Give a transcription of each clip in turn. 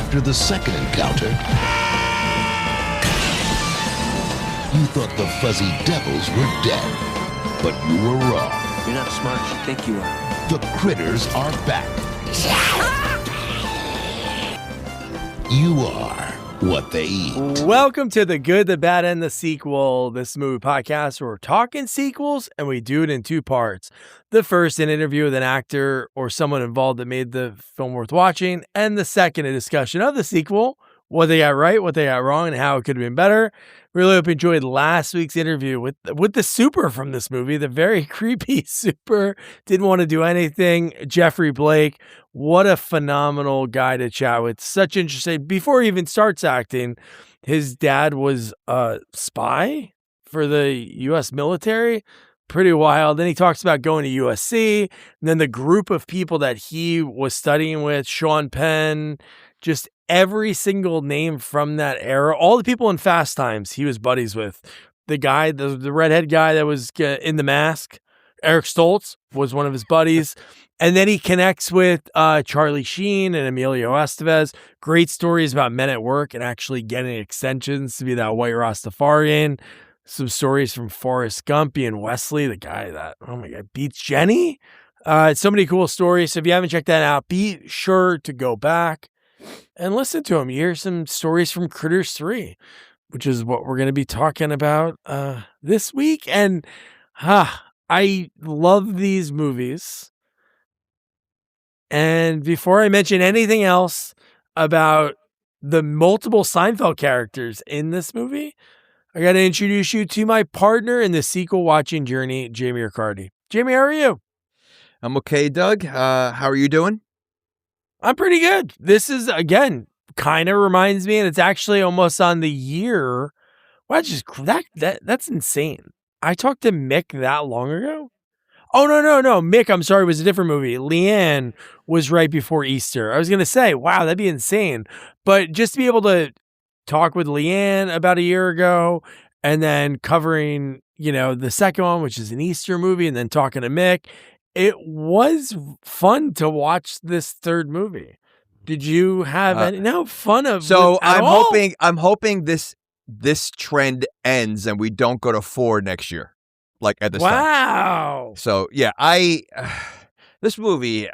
after the second encounter, you thought the fuzzy devils were dead, but you were wrong. You're not as smart as you think you are. The critters are back. You are what they eat. Welcome to The Good, the Bad, and the Sequel. This movie podcast where we're talking sequels, and we do it in two parts. The first, an interview with an actor or someone involved that made the film worth watching, and the second, a discussion of the sequel, what they got right, what they got wrong, and how it could have been better. Really hope you enjoyed last week's interview with the super from this movie, the very creepy super, didn't want to do anything, Jeffrey Blake. What a phenomenal guy to chat with. Such interesting. Before he even starts acting, his dad was a spy for the U.S. military. Pretty wild. Then he talks about going to USC. And then the group of people that he was studying with, Sean Penn, just every single name from that era. All the people in Fast Times he was buddies with. The guy, the redhead guy that was in The Mask, Eric Stoltz, was one of his buddies. And then he connects with Charlie Sheen and Emilio Estevez. Great stories about men at work and actually getting extensions to be that white Rastafarian. Some stories from Forrest Gump and Wesley, the guy that, oh my God, beats Jenny. So many cool stories. So if you haven't checked that out, be sure to go back and listen to him. You hear some stories from Critters 3, which is what we're going to be talking about this week. And I love these movies. And before I mention anything else about the multiple Seinfeld characters in this movie, I got to introduce you to my partner in the sequel watching journey, Jamie Riccardi. Jamie, how are you? I'm okay, Doug. How are you doing? I'm pretty good. This is, again, kind of reminds me, and it's actually almost on the year. Well, that's insane. I talked to Mick that long ago. Oh, no. Mick, I'm sorry, it was a different movie. Leanne was right before Easter. I was going to say, wow, that'd be insane. But just to be able to talk with Leanne about a year ago and then covering, the second one, which is an Easter movie, and then talking to Mick, it was fun to watch this third movie. Did you have any fun of? So I'm hoping this trend ends and we don't go to 4 next year, like at this time. Wow. So yeah, this movie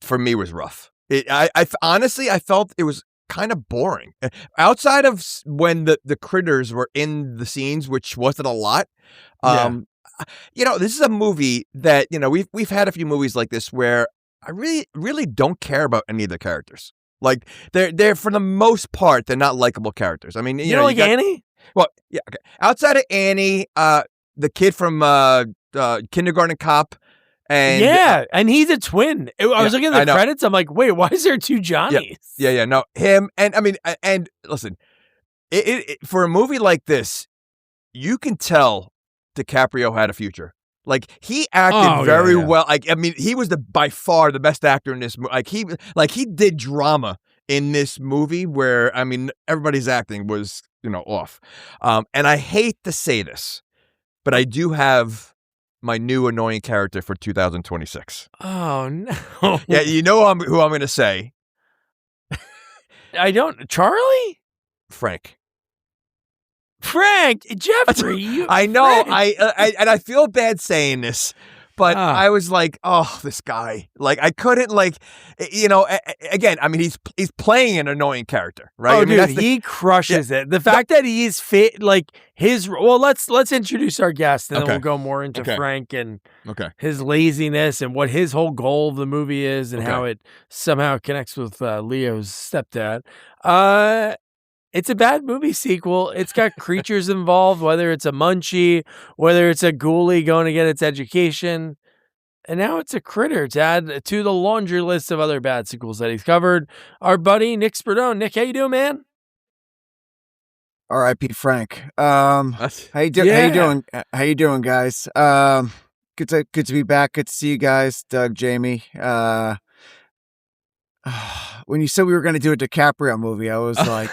for me was rough. I honestly felt it was kind of boring outside of when the critters were in the scenes, which wasn't a lot. This is a movie that, we've had a few movies like this where I really, really don't care about any of the characters. Like they're for the most part, they're not likable characters. I mean, you know, like Annie? Well, yeah. Okay. Outside of Annie, the kid from Kindergarten Cop. And and he's a twin. I was looking at the credits. I'm like, wait, why is there two Johnnies? Yeah. No, him. And I mean, and listen, it for a movie like this, you can tell DiCaprio had a future. Like he acted very well. Like, I mean, he was by far the best actor in this movie. Like he did drama in this movie where, I mean, everybody's acting was, off. And I hate to say this, but I do have my new annoying character for 2026. Oh, no. Yeah, you know who I'm going to say. I don't. Charlie? Frank, Jeffrey. I know. Frank. I feel bad saying this, but I was like, oh, this guy. Like, I couldn't, again, I mean, he's playing an annoying character, right? Oh, I mean, dude, he crushes it. The fact that he's fit, let's introduce our guest, and then we'll go more into Frank and his laziness and what his whole goal of the movie is and how it somehow connects with Leo's stepdad. It's a bad movie sequel. It's got creatures involved, whether it's a munchie, whether it's a ghoulie going to get its education. And now it's a critter to add to the laundry list of other bad sequels that he's covered. Our buddy, Nick Sperdone. Nick, how you doing, man? R.I.P. Frank. How you doing? How you doing, guys? Good to be back. Good to see you guys, Doug, Jamie. When you said we were going to do a DiCaprio movie, I was like,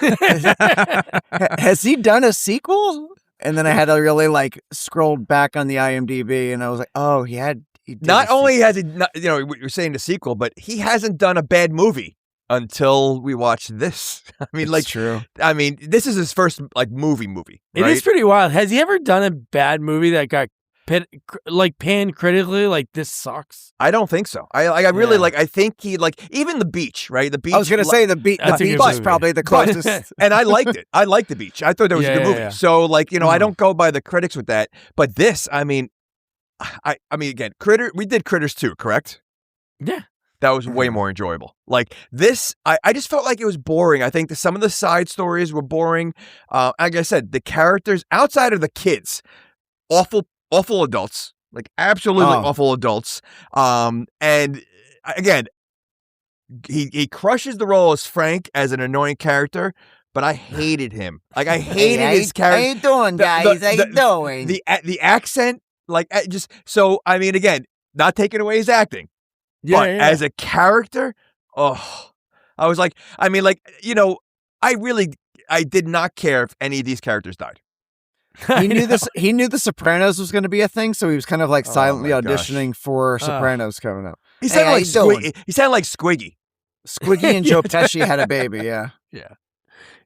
has he done a sequel? And then I had to really scroll back on the IMDb, and I was like, oh, he did. Not only has he not, we're saying the sequel, but he hasn't done a bad movie. until we watched this. I mean, It's true. I mean, this is his first like movie. It Right? is pretty wild. Has he ever done a bad movie that got panned critically? Like, this sucks. I don't think so. I really like. I think he like even The Beach, right? The Beach. I was going to say the beach is probably the closest. And I liked it. I liked The Beach. I thought that was a good movie. Yeah. So like, I don't go by the critics with that. But this, I mean, again, we did Critters 2, correct? Yeah. That was way more enjoyable. Like this, I just felt like it was boring. I think some of the side stories were boring. Like I said, the characters outside of the kids, awful adults, like absolutely awful adults. And again, he crushes the role as Frank as an annoying character, but I hated him. Like I hated his character. How you doing, guys? How you doing? The accent, like just so. I mean, again, not taking away his acting. But as a character, I was like, I mean, like, I did not care if any of these characters died. He knew this. He knew The Sopranos was going to be a thing, so he was kind of like silently auditioning for Sopranos coming up. He sounded like Squiggy. He sounded like Squiggy. Squiggy and Joe Pesci had a baby. Yeah.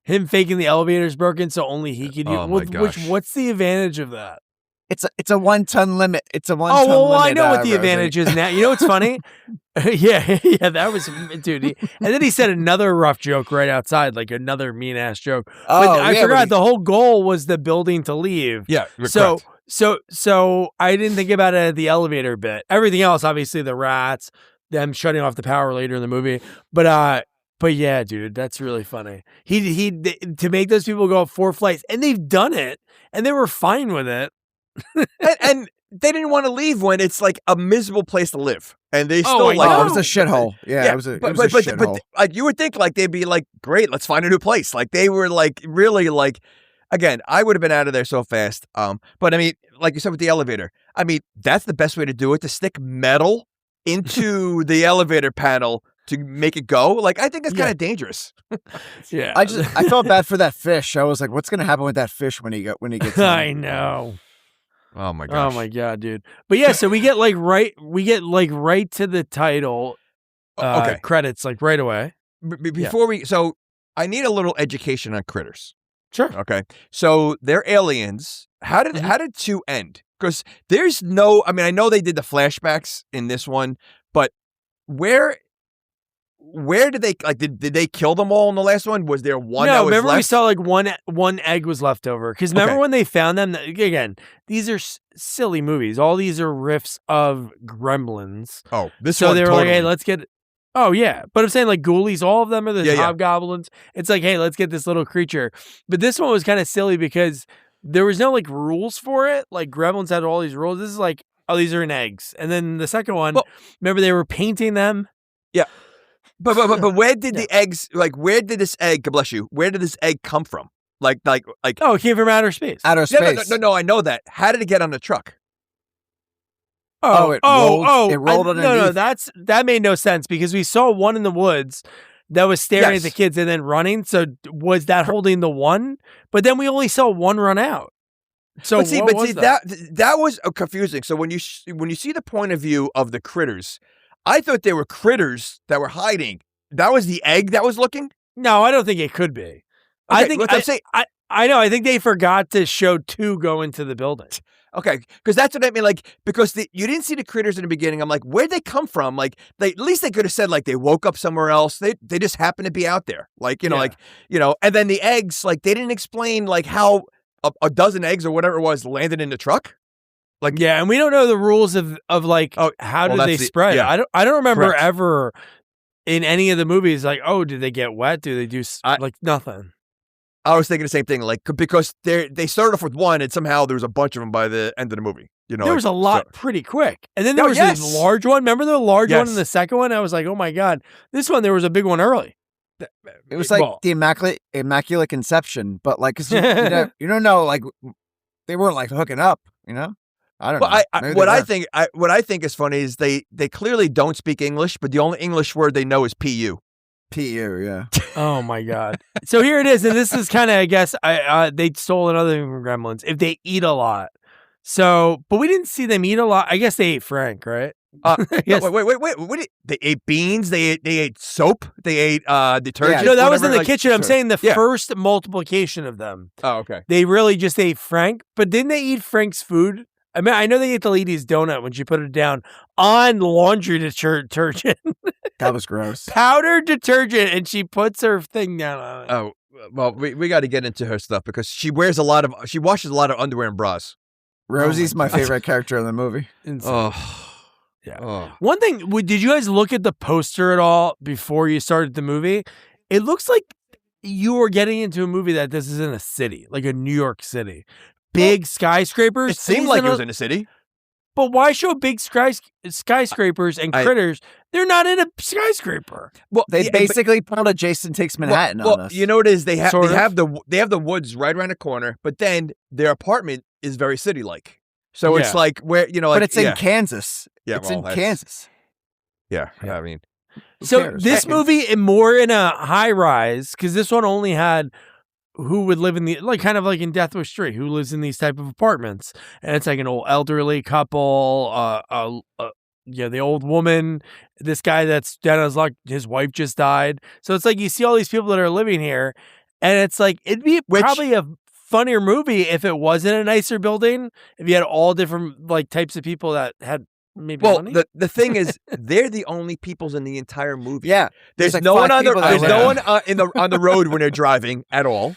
Him faking the elevator's broken, so only he could use. Oh my gosh. What's the advantage of that? It's a 1 ton limit. It's a 1 ton limit. Oh, well, I know what the advantage is now. You know what's funny? yeah, that was, dude. And then he said another rough joke right outside, like another mean ass joke. But I forgot the whole goal was the building to leave. Yeah. So I didn't think about it at the elevator bit. Everything else, obviously, the rats, them shutting off the power later in the movie. But yeah, dude, that's really funny. He to make those people go up 4 flights, and they've done it, and they were fine with it. and they didn't want to leave when it's like a miserable place to live, and they still it was a shithole. Yeah, it was a shithole. But like you would think, like they'd be like, great, let's find a new place. Like they were like really like, again, I would have been out of there so fast. But I mean, like you said with the elevator, I mean that's the best way to do it, to stick metal into the elevator panel to make it go. Like I think that's kind of dangerous. Yeah, I felt bad for that fish. I was like, what's gonna happen with that fish when he gets? I know. Oh my gosh. Oh my god, dude. But yeah, so we get right to the title credits like right away. Before so I need a little education on Critters. Sure. Okay. So they're aliens. How did 2 end? Because there's no, I mean, I know they did the flashbacks in this one, but where did they, like, did they kill them all in the last one? Was there one that was remember left? we saw like one egg was left over. Because remember when they found them, again, these are silly movies. All these are riffs of Gremlins. Oh, this so one they were totally. like, hey, let's get, oh yeah. But I'm saying like Ghoulies, all of them are the hobgoblins. It's like, hey, let's get this little creature. But this one was kind of silly because there was no like rules for it. Like Gremlins had all these rules. This is like, oh, these are in eggs. And then the second one, remember they were painting them? Yeah. But where did the eggs, like, where did this egg, God bless you, where did this egg come from? Like, oh, it came from outer space. Outer space. No, I know that. How did it get on the truck? It rolled underneath. No, that made no sense because we saw one in the woods that was staring at the kids and then running. So was that holding the one? But then we only saw one run out. So that was confusing. So when you see the point of view of the critters, I thought they were critters that were hiding. That was the egg that was looking? No, I don't think it could be. Okay, I think I know. I think they forgot to show 2 go into the building. Okay, because that's what I mean. Like, because you didn't see the critters in the beginning. I'm like, where'd they come from? Like, at least they could have said like they woke up somewhere else. They just happened to be out there. Like, and then the eggs, like they didn't explain like how a dozen eggs or whatever it was landed in the truck. Like, yeah, and we don't know the rules of like how did they spread. Yeah. I don't remember ever in any of the movies like, oh, did they get wet? Do they do like nothing? I was thinking the same thing, like because they started off with one, and somehow there was a bunch of them by the end of the movie. There was a lot pretty quick, and then there was a large one. Remember the large one in the second one? I was like, oh my god, this one there was a big one early. It was like the immaculate conception, but like 'cause you don't know, like they weren't like hooking up, I don't know. What I think is funny is they clearly don't speak English, but the only English word they know is PU. PU, yeah. Oh my god. So here it is, and this is kind of, I guess, they stole another thing from Gremlins. If they eat a lot, but we didn't see them eat a lot. I guess they ate Frank, right? Yes. Wait. They ate beans. They ate soap. They ate detergent. No, that was whatever, in the kitchen. I'm saying the Yeah. first multiplication of them. Oh, okay. They really just ate Frank, but didn't they eat Frank's food? I mean, I know they ate the lady's donut when she put it down on laundry detergent. That was gross. Powdered detergent, and she puts her thing down on it. Oh, well, we got to get into her stuff because she washes a lot of underwear and bras. Rosie's my favorite character in the movie. Insane. Yeah. One thing, did you guys look at the poster at all before you started the movie? It looks like you were getting into a movie that this is in a city, like a New York City. Big skyscrapers. It seemed like it was in a city. But why show big skyscrapers and critters? They're not in a skyscraper. Well, they basically pulled a Jason Takes Manhattan on us. You know what it is? They have the woods right around the corner, but then their apartment is very city-like. So it's like where but it's in Kansas. Yeah, it's in Kansas. Yeah, I mean. So this movie more in a high rise because this one only had who would live in the kind of like in Death Wish 3, who lives in these type of apartments, and it's like an old elderly couple, the old woman, this guy that's down on his luck, his wife just died, so it's like you see all these people that are living here, and it's like it'd be probably a funnier movie if it was in a nicer building, if you had all different like types of people that had. Maybe money? The thing is, they're the only peoples in the entire movie. Yeah, there's no one on the road when they're driving at all.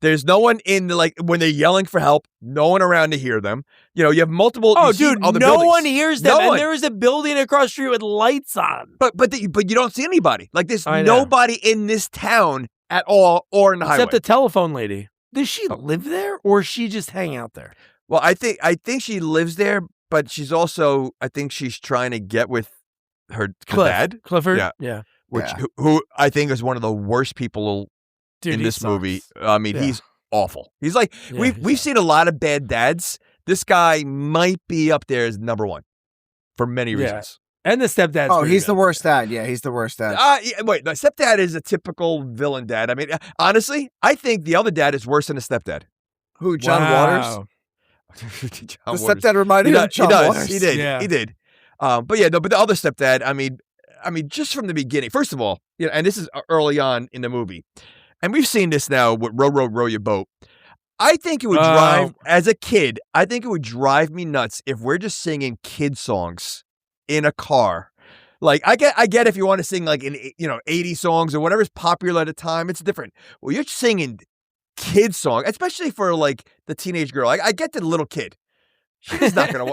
There's no one in when they're yelling for help. No one around to hear them. You have multiple. Oh, dude, no buildings. one hears them, and there is a building across the street with lights on. But you don't see anybody. Like there's nobody in this town at all, or in the highway except the telephone lady. Does she live there, or she just hang out there? Well, I think she lives there. But she's also, I think she's trying to get with her dad. Clifford? Yeah. Who I think is one of the worst people in this movie. I mean, he's awful. He's like, we've seen a lot of bad dads. This guy might be up there as number one for many reasons. And the stepdad. Oh, he's the worst dad. Yeah, he's the worst dad. Wait, the stepdad is a typical villain dad. I mean, honestly, I think the other dad is worse than the stepdad. Who, John Waters? The stepdad reminded me of John Waters. He did. But the other stepdad, I mean, just from the beginning. First of all, and this is early on in the movie, and we've seen this now with Row Your Boat. I think it would drive as a kid. I think it would drive me nuts if we're just singing kid songs in a car. Like I get if you want to sing like 80 songs or whatever's popular at the time, it's different. Well, you're singing kid song, especially for like the teenage girl. I get the little kid. She's not gonna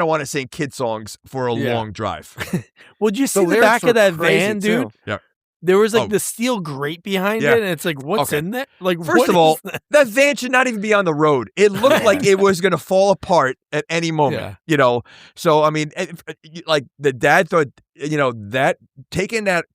want to sing kid songs for a long drive. Well, did you see the back of that van, dude? Yeah. There was like the steel grate behind it, and it's like, what's in there? Like, first of all, that van should not even be on the road. It looked like it was going to fall apart at any moment, So, I mean, like the dad thought, that taking that,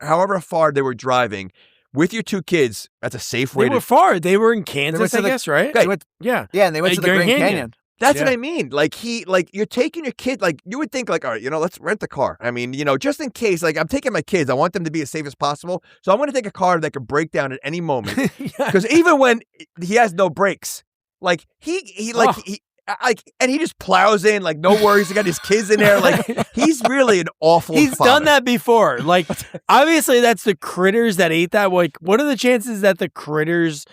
however far they were driving with your two kids, that's a safe way. They were far. They were in Kansas, I guess, right? Yeah, and they went to the Grand Canyon. That's what I mean. Like you're taking your kid, like you would think like, all right, let's rent the car. I mean, just in case, like I'm taking my kids, I want them to be as safe as possible. So I want to take a car that could break down at any moment. Because even when he has no brakes, like and he just plows in, like no worries. He got his kids in there. Like he's really an awful He's father. done that before. Like obviously that's the critters that ate that. Like what are the chances that the critters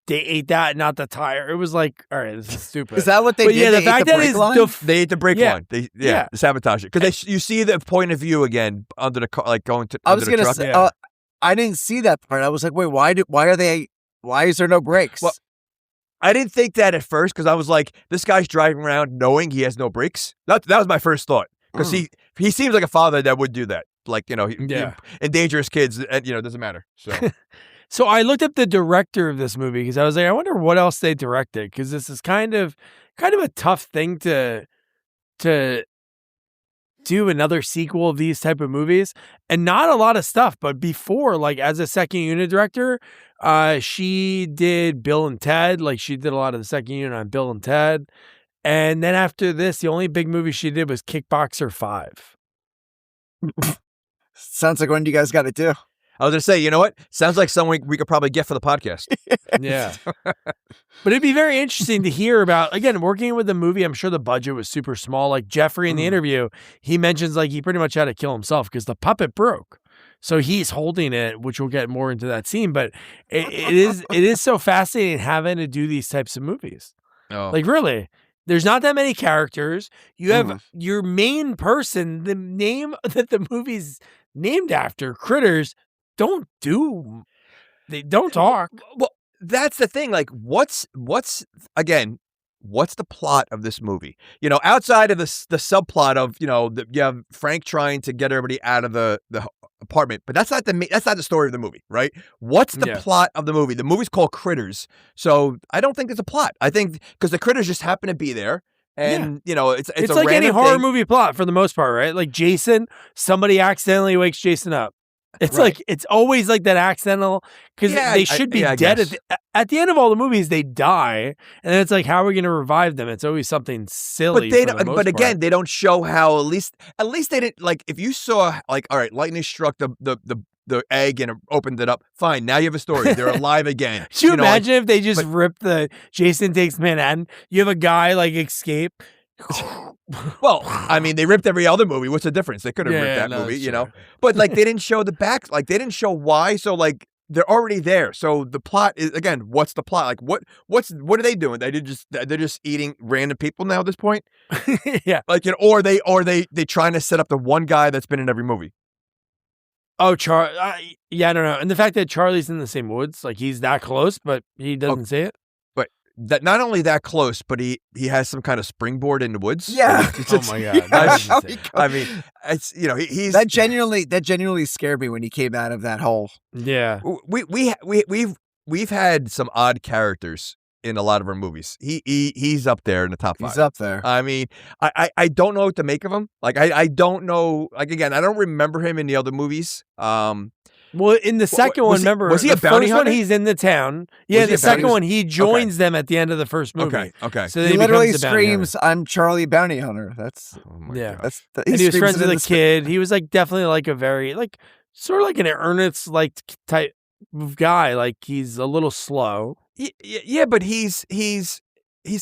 they ate that, not the tire? It was like, all right, this is stupid. Is that what they did? Yeah, the fact that they ate the brake line. They sabotage it because you see the point of view again under the car, like going to. I was gonna say, I didn't see that part. I was like, wait, why is there no brakes? Well, I didn't think that at first because I was like, this guy's driving around knowing he has no brakes. That was my first thought because he seems like a father that would do that. Like he endanger his kids, and it doesn't matter. So. So I looked up the director of this movie because I was like, I wonder what else they directed because this is kind of a tough thing to do another sequel of these type of movies, and not a lot of stuff. But before, like as a second unit director, she did Bill and Ted. Like she did a lot of the second unit on Bill and Ted, and then after this, the only big movie she did was Kickboxer 5. Sounds like one you guys got to do. I was going to say, you know what? Sounds like someone we could probably get for the podcast. Yeah. But it'd be very interesting to hear about, again, working with the movie. I'm sure the budget was super small. Like Jeffrey in the interview, he mentions like he pretty much had to kill himself because the puppet broke. So he's holding it, which we'll get more into that scene. But it is so fascinating having to do these types of movies. Oh. Like really, there's not that many characters. You have your main person, the name that the movie's named after, Critters, they don't talk. Well, that's the thing. Like, what's the plot of this movie? You know, outside of the subplot of, you know, you have Frank trying to get everybody out of the apartment, but that's not the story of the movie, right? What's the plot of the movie? The movie's called Critters, so I don't think there's a plot. I think because the critters just happen to be there, and you know, it's a like any horror thing. movie plot for the most part, right? Like Jason, somebody accidentally wakes Jason up. It's like it's always like that accidental because they should be dead at the end of all the movies. They die, and then it's like, how are we going to revive them? It's always something silly. But they don't. But again, they don't show how. At least they didn't. Like if you saw like, all right, lightning struck the egg and opened it up. Fine, now you have a story. They're alive again. Could you imagine if they just ripped the Jason Takes Manhattan? You have a guy like escape. Well, I mean, they ripped every other movie. What's the difference? They could have ripped that movie, you know. But like, they didn't show the back. Like, they didn't show why. So like, they're already there. So the plot is, again, what's the plot? Like, what are they doing? They're just eating random people now at this point. Yeah. Like, you know, or they trying to set up the one guy that's been in every movie. Oh, yeah, I don't know. And the fact that Charlie's in the same woods, like he's that close, but he doesn't say it. That not only that close, but he has some kind of springboard in the woods. Yeah. Oh my god. I mean, it's, you know, he's that genuinely scared me when he came out of that hole. Yeah. We've had some odd characters in a lot of our movies. He's up there in the top 5. He's up there. I mean, I don't know what to make of him. Like I don't know. Like again, I don't remember him in the other movies. Well, in the second one, remember, was he a bounty first hunter? One, he's in the town. Yeah, the second one, he joins them at the end of the first movie. Okay. So he literally screams, "I'm Charlie Bounty Hunter." That's and he was friends with a kid. He was like definitely like a very like sort of like an earnest like type of guy. Like he's a little slow. Yeah, but he's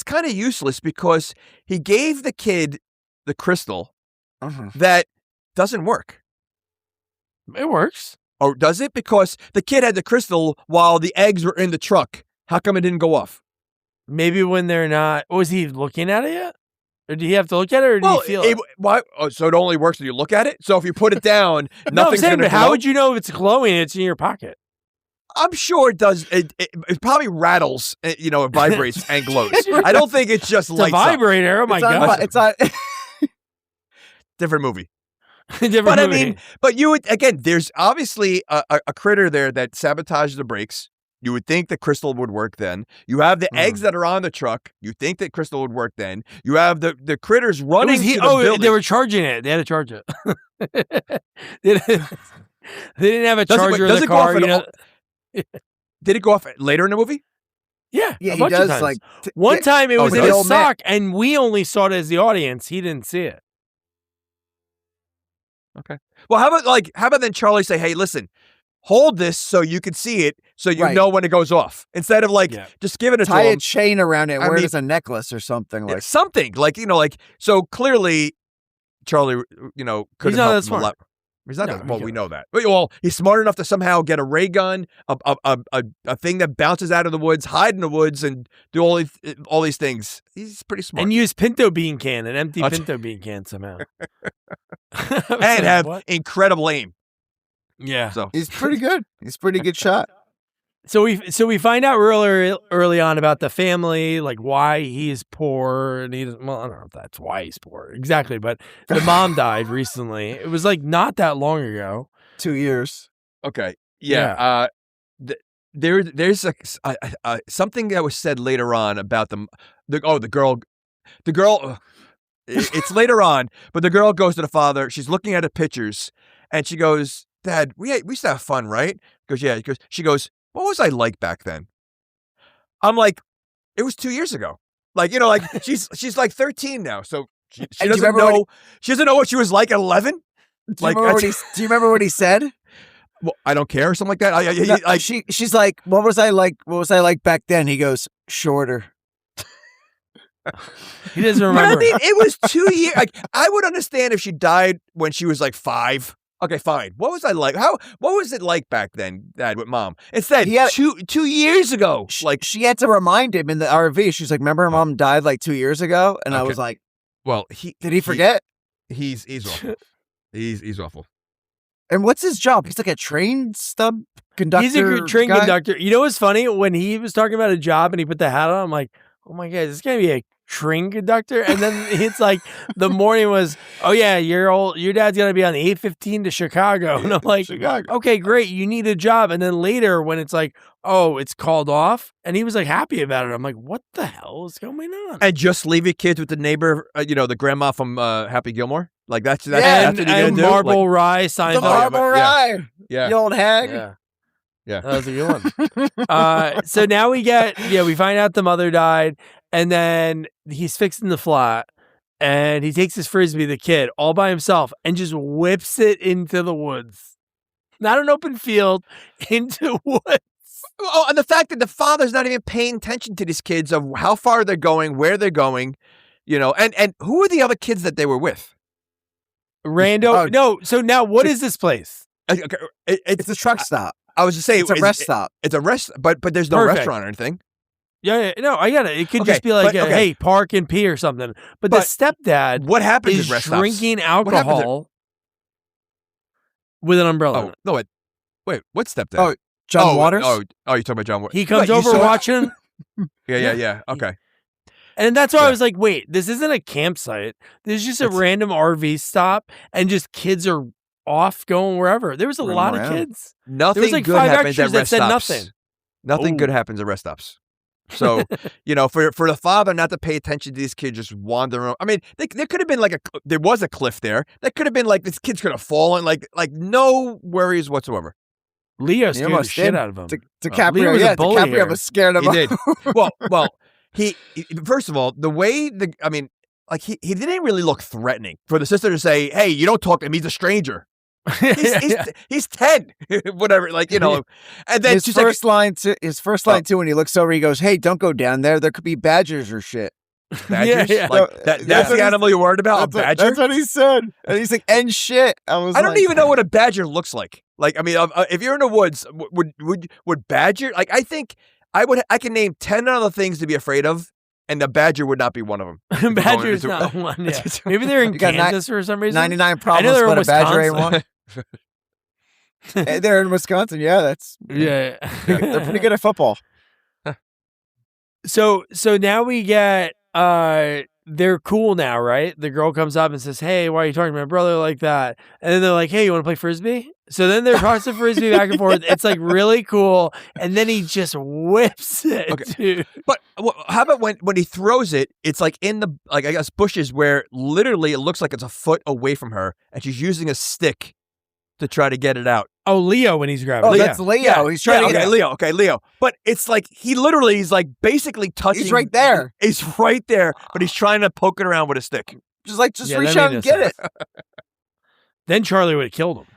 kind of useless because he gave the kid the crystal that doesn't work. It works. Or does it? Because the kid had the crystal while the eggs were in the truck. How come it didn't go off? Maybe when they're not. Was he looking at it yet? Or do you have to look at it, or do you feel it? Why? Oh, so it only works when you look at it? So if you put it down, nothing's going to glow? How would you know if it's glowing and it's in your pocket? I'm sure it does. It probably rattles, you know, it vibrates and glows. I don't think it's just lights a vibrator. Up. Oh, my God. It's on. Different movie. Movie. I mean, but you would, again, there's obviously a critter there that sabotages the brakes. You would think the crystal would work then. You have the eggs that are on the truck. You think that crystal would work then. You have the critters running to the building. They were charging it. They had to charge it. They didn't have a charger in the car. Did it go off later in the movie? Yeah, he does. Like one time, it was in his sock, and we only saw it as the audience. He didn't see it. Okay. Well, how about then Charlie say, "Hey, listen, hold this so you can see it, so you know when it goes off," instead of like just giving it tie to him. A chain around it, wear it as a necklace or something like something like, you know, like, so clearly Charlie, you know, could have helped him a lot. He's not that, well, we know that. Well, he's smart enough to somehow get a ray gun, a thing that bounces out of the woods, hide in the woods, and do all these things. He's pretty smart. And use pinto bean can, an empty pinto bean can somehow. And have incredible aim. Yeah. So he's pretty good. He's a pretty good shot. So we find out early on about the family, like why he's poor, and well, I don't know if that's why he's poor exactly, but the mom died recently. It was like not that long ago. 2 years. Okay. Yeah. There's something that was said later on about the girl. It's later on, but the girl goes to the father. She's looking at the pictures, and she goes, "Dad, we used to have fun, right?" He goes, "Yeah." She goes, "What was I like back then?" I'm like, it was 2 years ago. Like, you know, like she's like 13 now, so she doesn't know. She doesn't know what she was like at 11. Do you remember what he said? well, I don't care or something like that. No, she's like, what was I like? What was I like back then? He goes, shorter. He doesn't But remember. I mean, it was 2 years. Like, I would understand if she died when she was like 5. Okay, fine. What was I like? What was it like back then, Dad, with Mom? Instead, 2 years ago, she had to remind him in the RV. She's like, remember, her mom died like 2 years ago, and I was like, well, did he forget? He's awful. He's awful. And what's his job? He's like a train stub conductor. He's a good train guy? conductor. You know what's funny? When he was talking about a job and he put the hat on, I'm like, oh my God, is this gonna be a train conductor? And then it's like the morning was, oh yeah, your dad's gonna be on the 8:15 to Chicago. And I'm like, okay, great, you need a job. And then later when it's like, oh, it's called off, and he was like happy about it. I'm like, what the hell is going on? And just leave your kids with the neighbor, the grandma from Happy Gilmore. Like that's what you're and do. Marble Rye, Seinfeld. The Marble Rye. Yeah. The old hag. Yeah. That was a good one. So now we find out the mother died, and then he's fixing the flat, and he takes his Frisbee, the kid, all by himself, and just whips it into the woods. Not an open field, into woods. Oh, and the fact that the father's not even paying attention to these kids of how far they're going, where they're going, and who are the other kids that they were with? Rando. No. So now what is this place? Okay, It's a truck stop. I was just saying It's a rest stop. It's a rest, but there's no Perfect. restaurant or anything. Yeah, no, I get it. It could Okay, just be like, but- okay. hey, park and pee or something. But the stepdad What happens is at rest stops? drinking happens at- alcohol with an umbrella. Oh no! Wait, what stepdad? Oh, John Waters? Oh, you're talking about John Waters. He comes Wait, you over saw- watching, Yeah. Okay. and that's why I Yeah. was like, wait, this isn't a campsite. This is just a random RV stop, and just kids are off going wherever. There was a Running lot around. of kids. Nothing There was like good 5 happens extras at that rest said stops. nothing. Nothing Ooh. good happens at rest stops. So, for the father not to pay attention to these kids just wandering. I mean, there could have been there was a cliff there. That could have been like this kid's could have fallen. Like no worries whatsoever. Leo scared the almost shit did. out of him. DiCaprio, Leo was a bully DiCaprio here. was scared of He him. did. Well, he first of all, the way he didn't really look threatening for the sister to say, "Hey, you don't talk to him. He's a stranger." He's 10, whatever. And then His first line too, when he looks over, he goes, "Hey, don't go down there. There could be badgers or shit." badgers. Yeah. That's what the he- animal you're worried about. A badger. That's what he said. And he's like, "And shit." I don't even know what a badger looks like. If you're in the woods, would badger? I think I can name 10 other things to be afraid of, and the badger would not be one of them. Badger's not one. Yeah. Maybe they're in You got Kansas for some reason. 99 I know problems, they're in but a badger ain't Wisconsin. one. Hey, they're in Wisconsin. Yeah, that's Yeah. they're pretty good at football. So now we get they're cool now, right? The girl comes up and says, "Hey, why are you talking to my brother like that?" And then they're like, "Hey, you want to play Frisbee?" So then they're tossing Frisbee back and forth. It's like really cool. And then he just whips it, Okay. dude. But how about when he throws it? It's like in the I guess bushes where literally it looks like it's a foot away from her, and she's using a stick to try to get it out. Oh, Leo when he's grabbing. Oh, Leo. that's Leo. He's trying to get Leo. Okay, Leo. But it's like he's like basically touching. He's right there. He's right there, but he's trying to poke it around with a stick. just Yeah, reach that out made and no get it. sense. Then Charlie would have killed him.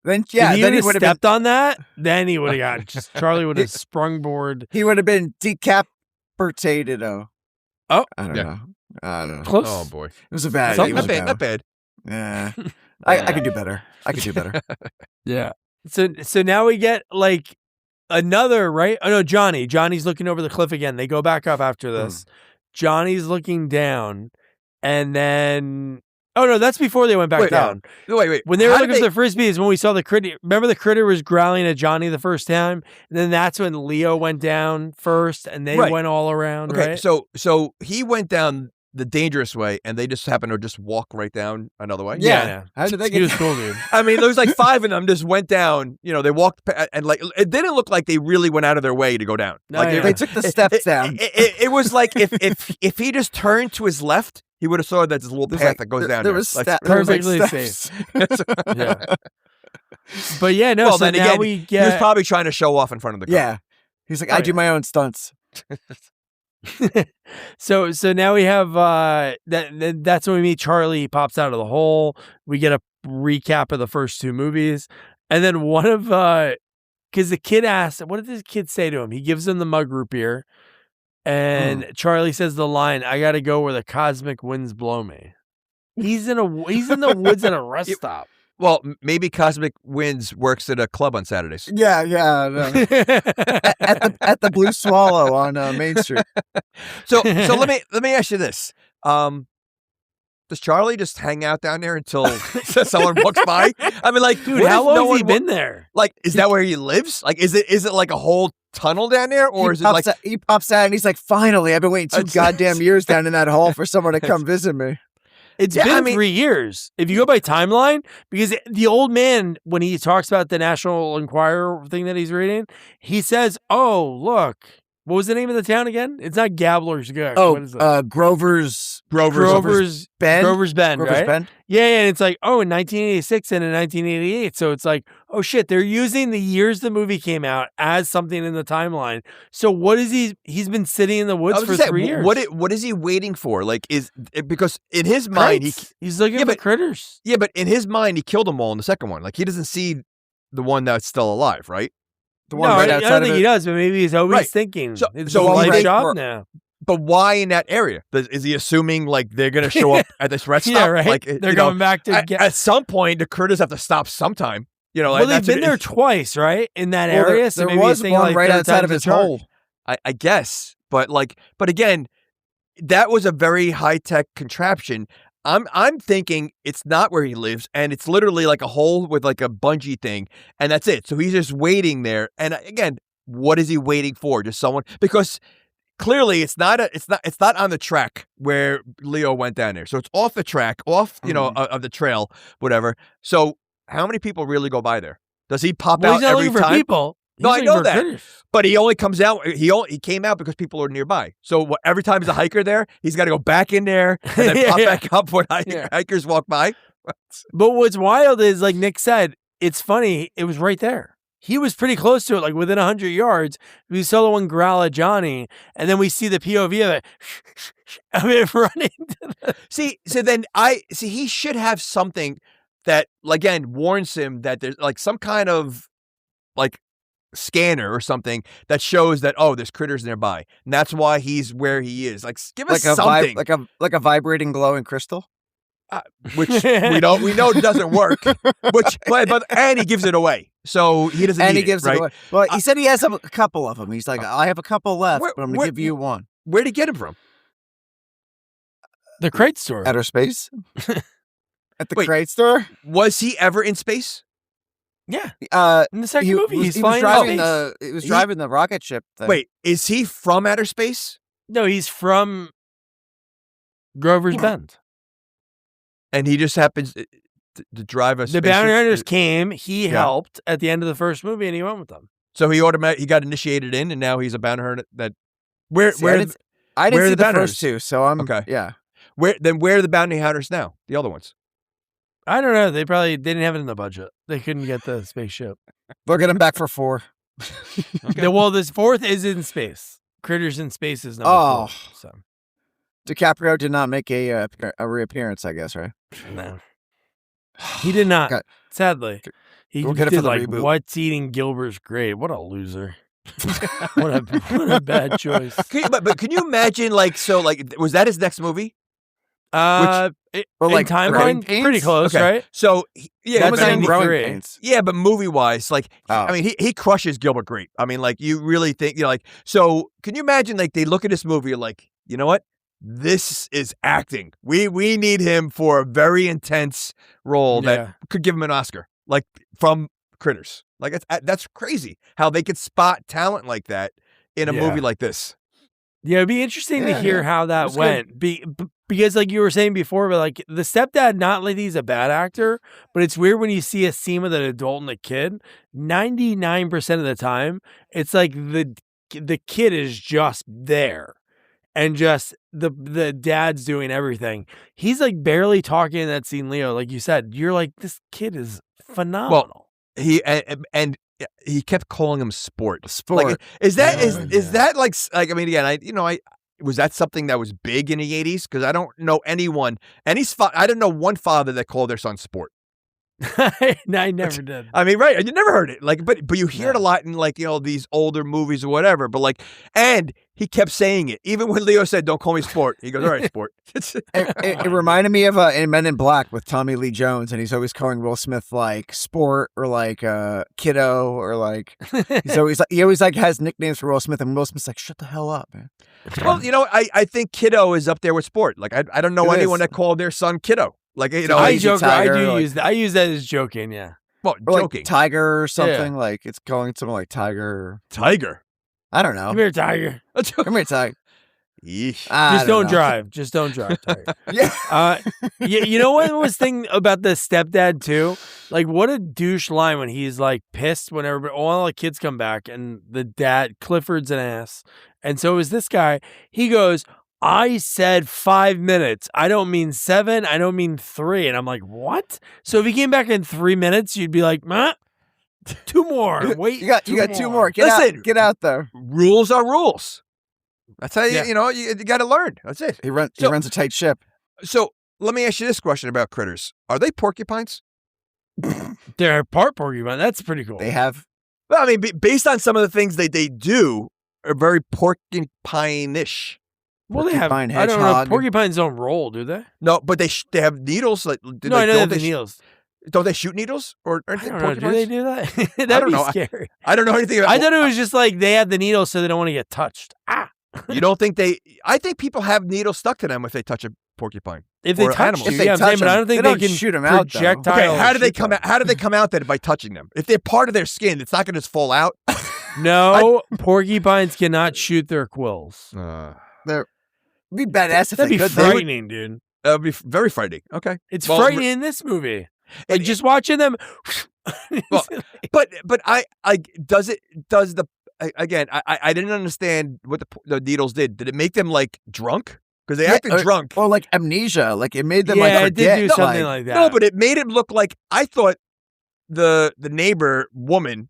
Then If yeah, he then he would would have have stepped on that. Then he would have got Charlie would have sprungboard. he would have been decapitated. Oh. I don't Yeah. know. I don't know. Close. Oh boy, It was a bad. Something it was not bad. Yeah, I could do better. I could do better. Yeah. So now we get like another, right? Oh no, Johnny. Johnny's looking over the cliff again. They go back up after this. Johnny's looking down, and then oh no, that's before they went back down. Wait. When they were How looking did for the Frisbee is when we saw the critter. Remember the critter was growling at Johnny the first time? And then that's when Leo went down first and they Right. went all around, Okay, right? so he went down the dangerous way, and they just happened to just walk right down another way. Yeah. How did they He get? was cool, dude. I mean, there was like 5 of them just went down. They walked and like it didn't look like they really went out of their way to go down. No, Like yeah. They took the steps down. It was like if he just turned to his left, he would have saw that there's a little There's path like- that goes there- down. there there. was Like, sta- there was, like, perfectly steps. Yeah. But yeah, no, well, so then now again, we he was get probably trying to show off in front of the car. Yeah, he's like, Oh, I do yeah. my own stunts. so now we have that's when we meet Charlie. He pops out of the hole. We get a recap of the first 2 movies, And then one of because the kid asked, what did this kid say to him? He gives him the mug root beer, and Charlie says the line, "I got to go where the cosmic winds blow me." He's in the woods at a rest stop. Well, maybe Cosmic Winds works at a club on Saturdays. Yeah. No. at the Blue Swallow on Main Street. So let me ask you this: does Charlie just hang out down there until someone walks by? I mean, like, dude, how long has he been there? Like, is that where he lives? Like, is it like a whole tunnel down there, or is it like he pops out and he's like, "Finally, I've been waiting 2 goddamn years down in that hole for someone to come visit me." It's been 3 years. If you go by timeline, because the old man, when he talks about the National Enquirer thing that he's reading, he says, "Oh, look, what was the name of the town again? It's not Gabler's Guck. Oh, what is it? Grover's Bend. Grover's Bend, right? Bend? Yeah, and it's like, in 1986 and in 1988. So it's like, oh shit, they're using the years the movie came out as something in the timeline. So what is he's been sitting in the woods for 3 years. What is he waiting for? Like, because in his mind, he's looking for critters. Yeah, but in his mind, he killed them all in the second one. Like, he doesn't see the one that's still alive, right? The one right outside I don't think he does, but maybe he's always thinking. So it's a life job now. But why in that area? Is he assuming like they're going to show up at this rest stop? Yeah, right. Like, they're going back to at some point. The critters have to stop sometime. You know, well, they've been there twice, right? In that area. There was one right outside of his hole. I guess, but again, that was a very high tech contraption. I'm thinking it's not where he lives, and it's literally like a hole with like a bungee thing, and that's it. So he's just waiting there. And again, what is he waiting for? Just someone? Because clearly it's not on the track where Leo went down there. So it's off the track, off of the trail, whatever. So how many people really go by there? Does he pop out he's not every looking time? For people. No, I know that. Critters. But he only comes out. He came out because people are nearby. So every time there's a hiker there, he's got to go back in there and then pop back up when hikers walk by. But what's wild is, like Nick said, it's funny. It was right there. He was pretty close to it, like within 100 yards. We saw the one growl at Johnny, and then we see the POV of it. I mean, running. He should have something that, again, warns him that there's like some kind of like scanner or something that shows that there's critters nearby, and that's why he's where he is. Like, give us something, like a vibrating glowing crystal, which we know doesn't work. And he gives it away, so he doesn't. And need he gives it away. Well, he said he has a couple of them. He's like, I have a couple left, but I'm gonna give you one. Where'd he get him from? The crate store. Outer space. At the crate store. Was he ever in space? Yeah. In the second movie, he was driving the rocket ship thing. Wait, is he from outer space? No, he's from Grover's Bend. And he just happens to drive a The bounty hunters came, he helped at the end of the first movie, and he went with them. So he got initiated in, and now he's a bounty hunter that I didn't see the first two, so I'm okay. Yeah. Where are the bounty hunters now? The other ones? I don't know. They didn't have it in the budget. They couldn't get the spaceship. They'll get him back for 4. Okay. Well, this 4th is in space. Critters in Space is number 4. So DiCaprio did not make a reappearance, I guess, right? No, he did not. Okay. Sadly, he we'll get it did for the like reboot. What's Eating Gilbert's Grave. What a loser! what a bad choice. But can you imagine was that his next movie? Timeline, pretty close, right? So that's 93. Yeah, but movie wise, I mean, he crushes Gilbert Grape. I mean, you really think so? Can you imagine they look at this movie you know what? This is acting. We need him for a very intense role that could give him an Oscar, from Critters. That's crazy how they could spot talent like that in a movie like this. Yeah, it'd be interesting to hear how that went. Because like you were saying before, but the stepdad, not like he's a bad actor, but it's weird when you see a scene with an adult and a kid. 99% of the time, it's like the kid is just there, and just the dad's doing everything. He's barely talking in that scene, Leo. Like you said, you're like, this kid is phenomenal. Well, he kept calling him sport. Is that I mean, again, was that something that was big in the 80s? Because I don't know I don't know one father that called their son sport. No, I never did. I mean, right? You never heard it, like, but you hear it a lot in like these older movies or whatever. But like, and he kept saying it even when Leo said, "Don't call me Sport." He goes, "All right, Sport." It reminded me of in Men in Black with Tommy Lee Jones, and he's always calling Will Smith like Sport or like Kiddo or like he always like has nicknames for Will Smith, and Will Smith's like, "Shut the hell up, man." Well, I think Kiddo is up there with Sport. Like, I don't know anyone that called their son Kiddo. Like, I joke. Tiger, I use that. I use that as joking. Yeah. Well, or joking. Like Tiger or something. Like it's calling someone like Tiger. Tiger. I don't know. Come here, Tiger. Come here, Tiger. Just don't drive. Just don't drive, Tiger. Yeah. You know what was thing about the stepdad too? Like, what a douche line when he's like pissed whenever all the kids come back and the dad Clifford's an ass, and so is this guy. He goes, "I said 5 minutes. I don't mean 7. I don't mean 3." And I'm like, what? So if he came back in 3 minutes, you'd be like, 2 more. Wait, you got 2 more. Get out there. Rules are rules. That's how you got to learn. That's it. He runs a tight ship. So let me ask you this question about critters: are they porcupines? They're part porcupine. That's pretty cool. They have. Well, I mean, based on some of the things they do, are very porcupine-ish. Well, they have. I don't know. Porcupines don't roll, do they? No, but they have needles. Like, I know they have the needles. Don't they shoot needles? Or I don't know. Do they do that? That'd be scary. I don't know anything about. I thought it was just like they have the needles so they don't want to get touched. You don't think they? I think people have needles stuck to them if they touch a porcupine. If they touch them, but I don't think they can shoot them out. Okay, how do they come out? How do they come out then by touching them? If they're part of their skin, it's not going to just fall out. No, porcupines cannot shoot their quills. It'd be badass if That'd they be could. frightening, dude. That would be very frightening. Okay, it's frightening in this movie. Like just watching them. Well, but I does the again? I didn't understand what the needles did. Did it make them like drunk? Because they acted drunk. Or like amnesia. Like it made them like it forget. did do something like that. No, but it made it look like I thought the neighbor woman,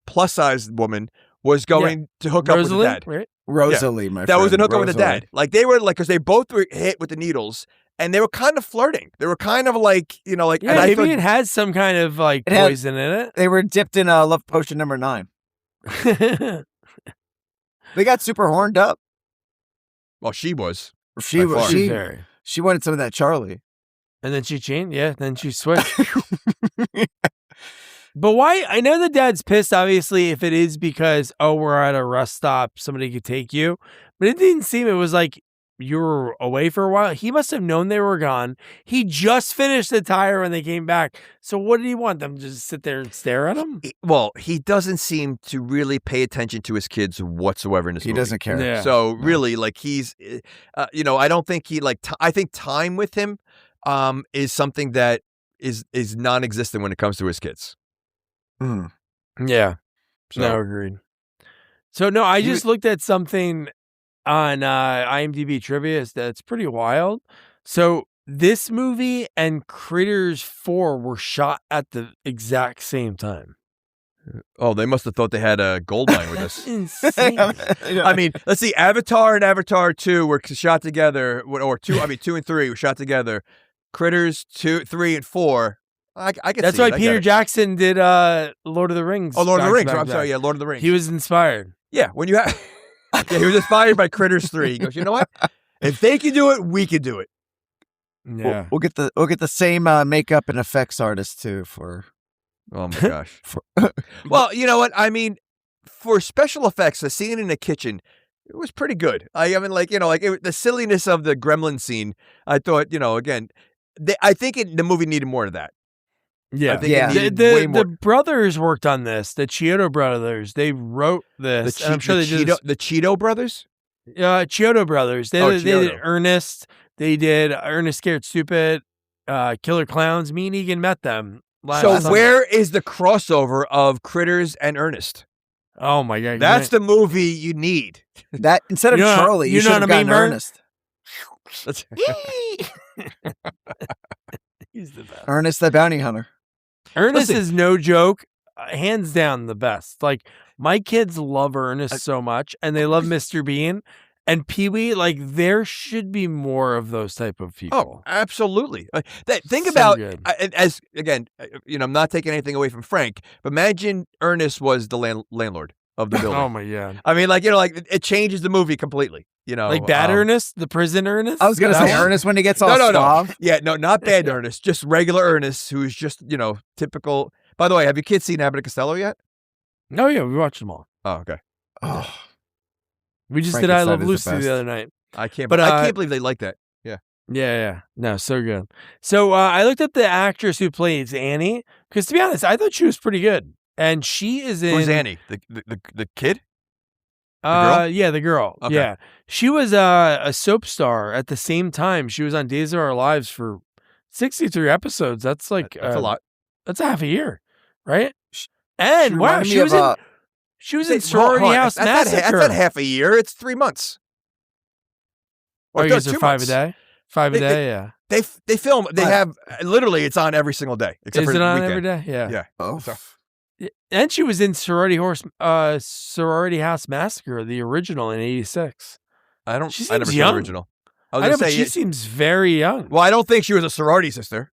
plus sized woman, was going to hook up with the dad. Right? Rosalie, my friend. That was an hook up with the dad. Like they were like, because they both were hit with the needles. And they were kind of flirting. They were kind of like, like. Yeah, maybe it has some kind of like poison in it. They were dipped in love potion number 9. They got super horned up. Well, she was. She wanted some of that Charlie. And then she changed. Yeah, then she switched. But why? I know the dad's pissed, obviously, if it is because, we're at a rest stop, somebody could take you. But it didn't seem, it was like, you were away for a while. He must have known they were gone. He just finished the tire when they came back. So what did he want them to just sit there and stare at him? Well, he doesn't seem to really pay attention to his kids whatsoever in this movie. He doesn't care. Yeah. So really, like he's, I don't think he I think time with him is something that is non-existent when it comes to his kids. Mm. Yeah. So. No, agreed. So no, I just looked at something on IMDb trivia that's pretty wild. So this movie and Critters 4 were shot at the exact same time. Oh, they must have thought they had a gold mine with this. Insane. I mean, let's see. Avatar and Avatar 2 were shot together, or 2 and 3 were shot together. Critters 2, 3, and 4. I can That's see why it. Peter Jackson did Lord of the Rings. Oh, Lord of the Rings. I'm sorry. Yeah, Lord of the Rings. He was inspired. Yeah, when you have. Yeah, he was inspired by Critters 3. He goes, you know what? If they can do it, we can do it. Yeah, we'll get the same makeup and effects artist too for. Oh my gosh. Well, you know what? I mean, for special effects, the scene in the kitchen, it was pretty good. I mean, the silliness of the gremlin scene. I thought, again, I think the movie needed more of that. Yeah, I think it needed way more. The brothers worked on this. The Chiodo brothers. They wrote this. I'm sure they did the Cheeto brothers. Chiodo brothers. They did Ernest. They did Ernest Scared Stupid. Killer Clowns. Me and Egan met them. So where is the crossover of Critters and Ernest? Oh my god, that's the movie you need. That instead of Charlie, you should have gotten Ernest. He's the best. Ernest the Bounty Hunter. Ernest is no joke, hands down the best. Like my kids love Ernest so much, and they love Mr. Bean. And Pee-wee, like there should be more of those type of people. Oh, absolutely. Think So about good. as again, I'm not taking anything away from Frank, but imagine Ernest was the landlord of the building. Oh my God. I mean, like it changes the movie completely. Like Bad Ernest, the prison Ernest. I was gonna That say one? Ernest when he gets all No. suave. Yeah, no, not bad Ernest, just regular Ernest, who's just typical. By the way, have your kids seen Abbott and Costello yet? Oh yeah, we watched them all. Oh, okay. Oh, We just Frank did I Costello Love is the Lucy best. the other night. I can't But, believe they like that. Yeah. No, so good. So I looked up the actress who plays Annie because, to be honest, I thought she was pretty good, and she is in. Who's Annie? The kid? girl? Yeah, the girl. Okay. Yeah, she was a soap star at the same time. She was on Days of Our Lives for 63 episodes. That's like That's a lot. That's a half a year, right? And wow, reminded she me was of, in. She was in Hold on, Sorority House that's Massacre. not half a year. It's 3 months. Oh, you no, guys are 2 5 months. a day? 5 a They- day, yeah. They film. They have literally. It's on every single day except Is for it the on weekend. every day? Yeah. Yeah. Oh, So- And she was in Sorority House Massacre, the original in '86. I don't. She I never seems seen young. the original. I I was know, gonna but say. she seems very young. Well, I don't think she was a sorority sister.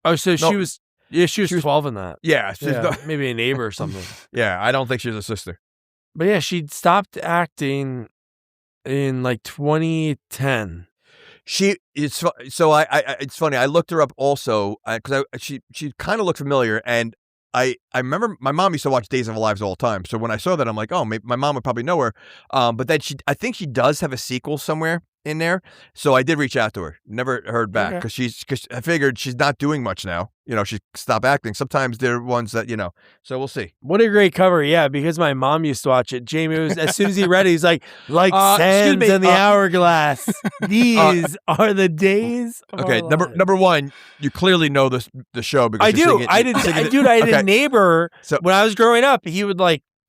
Oh, so No. she was. Yeah, she was She was- 12 in that. Yeah. She's Yeah, not- maybe a neighbor or something. yeah. I don't think she's a sister. But yeah, she stopped acting in like 2010. It's funny. I looked her up also because she kind of looked familiar, and I remember my mom used to watch Days of Our Lives all the time. So when I saw that, I'm like, oh, maybe my mom would probably know her. But then I think she does have a sequel somewhere in there. So I did reach out to her. Never heard back Okay. because I figured she's not doing much now. She stopped acting. Sometimes they're ones that So we'll see. What a great cover. Yeah, because my mom used to watch it. Jamie was, as soon as he read it, he's like excuse sands me, in the hourglass. These are the days of Okay, our lives. number one, you clearly know the show because I you're do. singing- I did. singing it. Dude, I had Okay. a neighbor So- when I was growing up. He would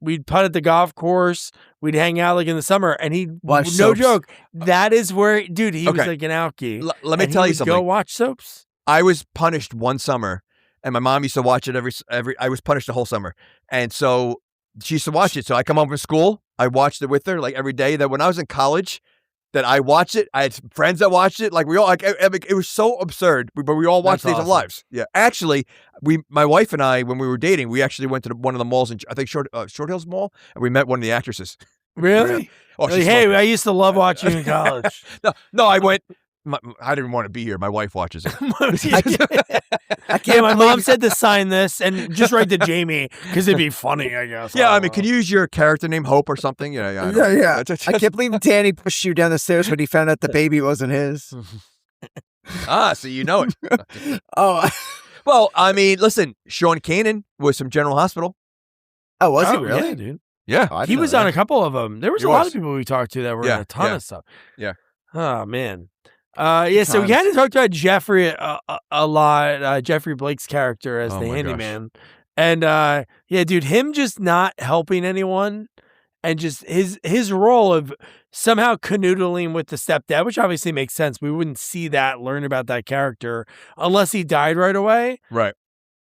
we'd putt at the golf course. We'd hang out in the summer, and he Watch no soaps. joke. That is where, dude. He was Okay. like an alkie. Let me and tell he you would something. Go watch soaps. I was punished one summer, and my mom used to watch it every. I was punished the whole summer, and so she used to watch it. So I come home from school, I watched it with her like every day. That when I was in college, that I watched it. I had friends that watched it. Like we all, it was so absurd, but we all watched That's Days of awesome. Lives. Yeah, actually, my wife and I, when we were dating, we actually went to one of the malls in I think Short Hills Mall, and we met one of the actresses. Really? Oh, Like, she's hey, smoking. I used to love watching you in college. No, I went. I didn't want to be here. My wife watches it. I Yeah, my mom said to sign this and just write to Jamie because it'd be funny, I guess. Yeah, I don't mean, know. can you use your character name Hope or something? Yeah. I know. Yeah. That's- I can't believe Danny pushed you down the stairs when he found out the baby wasn't his. So you know it. Oh, Well, I mean, listen, Sean Kanan was from General Hospital. oh, was he Oh, really? yeah, dude. Yeah. Oh, I He didn't was know on that. a couple of them. There was He a lot was. of people we talked to that were in Yeah, a ton yeah. of stuff. Yeah. Oh, man. Yeah, so we times. kind of talked about Jeffrey a lot, Jeffrey Blake's character as Oh the my handyman. And yeah, dude, him just not helping anyone and just his role of somehow canoodling with the stepdad, which obviously makes sense. We wouldn't see that, learn about that character unless he died right away. Right.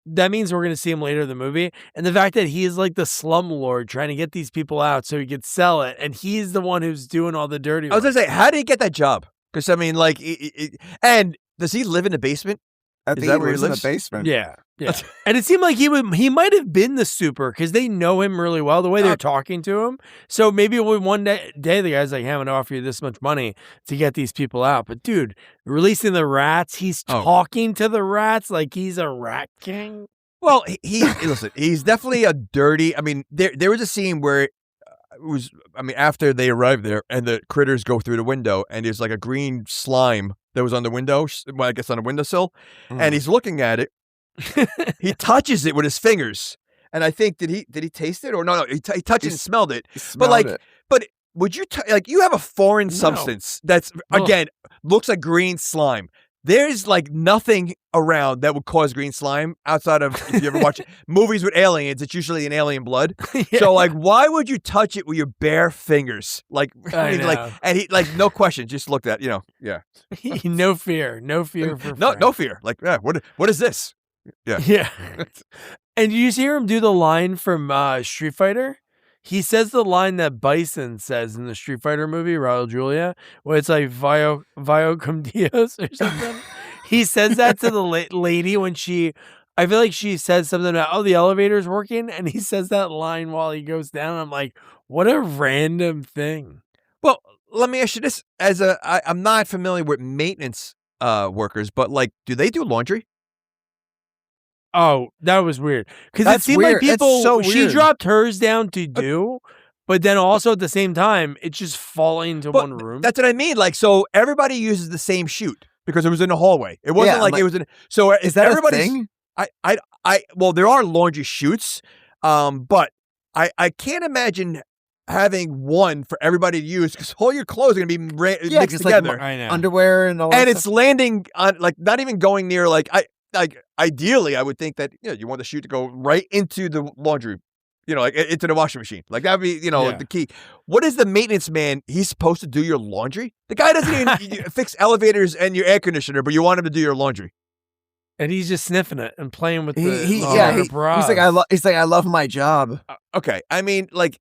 That means we're going to see him later in the movie. And the fact that he is like the slumlord trying to get these people out so he could sell it. And he's the one who's doing all the dirty I was work. going to say, how did he get that job? Because, I mean, like, and does he live in the basement? I Is think that he where he lives in the lives? basement. Yeah. Yeah. And it seemed like he might have been the super because they know him really well, the way they're talking to him. So maybe one day the guy's like, hey, I'm going to offer you this much money to get these people out. But dude, releasing the rats, he's talking to the rats like he's a rat king. Well, listen, he's definitely a dirty. I mean, there was a scene where it was, I mean, after they arrived there and the critters go through the window and there's like a green slime that was on the window, well, I guess on a windowsill, and he's looking at it. He touches it with his fingers. And I think, did he taste it or no, he touched it and smelled it. He But smelled like, it. but would you, you have a foreign No. substance that's, Ugh. again, looks like green slime. There's like nothing around that would cause green slime outside of, if you ever watch movies with aliens, it's usually an alien blood. Yeah. So like, why would you touch it with your bare fingers? Like, I mean, like, know. and he, like, no question, just looked at, yeah. No fear for No Frank. fear. Like, yeah, what is this? Yeah. Yeah. And did you hear him do the line from Street Fighter? he says the line that Bison says in the Street Fighter movie, Raul Julia, where it's like Vio con Dios or something. He says that to the lady when I feel like she says something about, oh, the elevator's working, and he says that line while he goes down. I'm like, what a random thing. Well, let me ask you this: I'm not familiar with maintenance workers, but like, do they do laundry? Oh, that was weird. Because it seemed like people, she dropped hers down to do, but then also at the same time, it's just falling into one room. That's what I mean. Like, so everybody uses the same chute because it was in the hallway. It wasn't like it was in. So is that a thing? Well, there are laundry chutes, but I can't imagine having one for everybody to use because all your clothes are going to be mixed together. Like, I know. Underwear and all that and it's landing on, like, not even going near, like, ideally, I would think that, you want the chute to go right into the laundry, like into the washing machine. Like, that would be, the key. What is the maintenance man? He's supposed to do your laundry? The guy doesn't even fix elevators and your air conditioner, but you want him to do your laundry. And he's just sniffing it and playing with he's like, I love my job. Okay. I mean, like,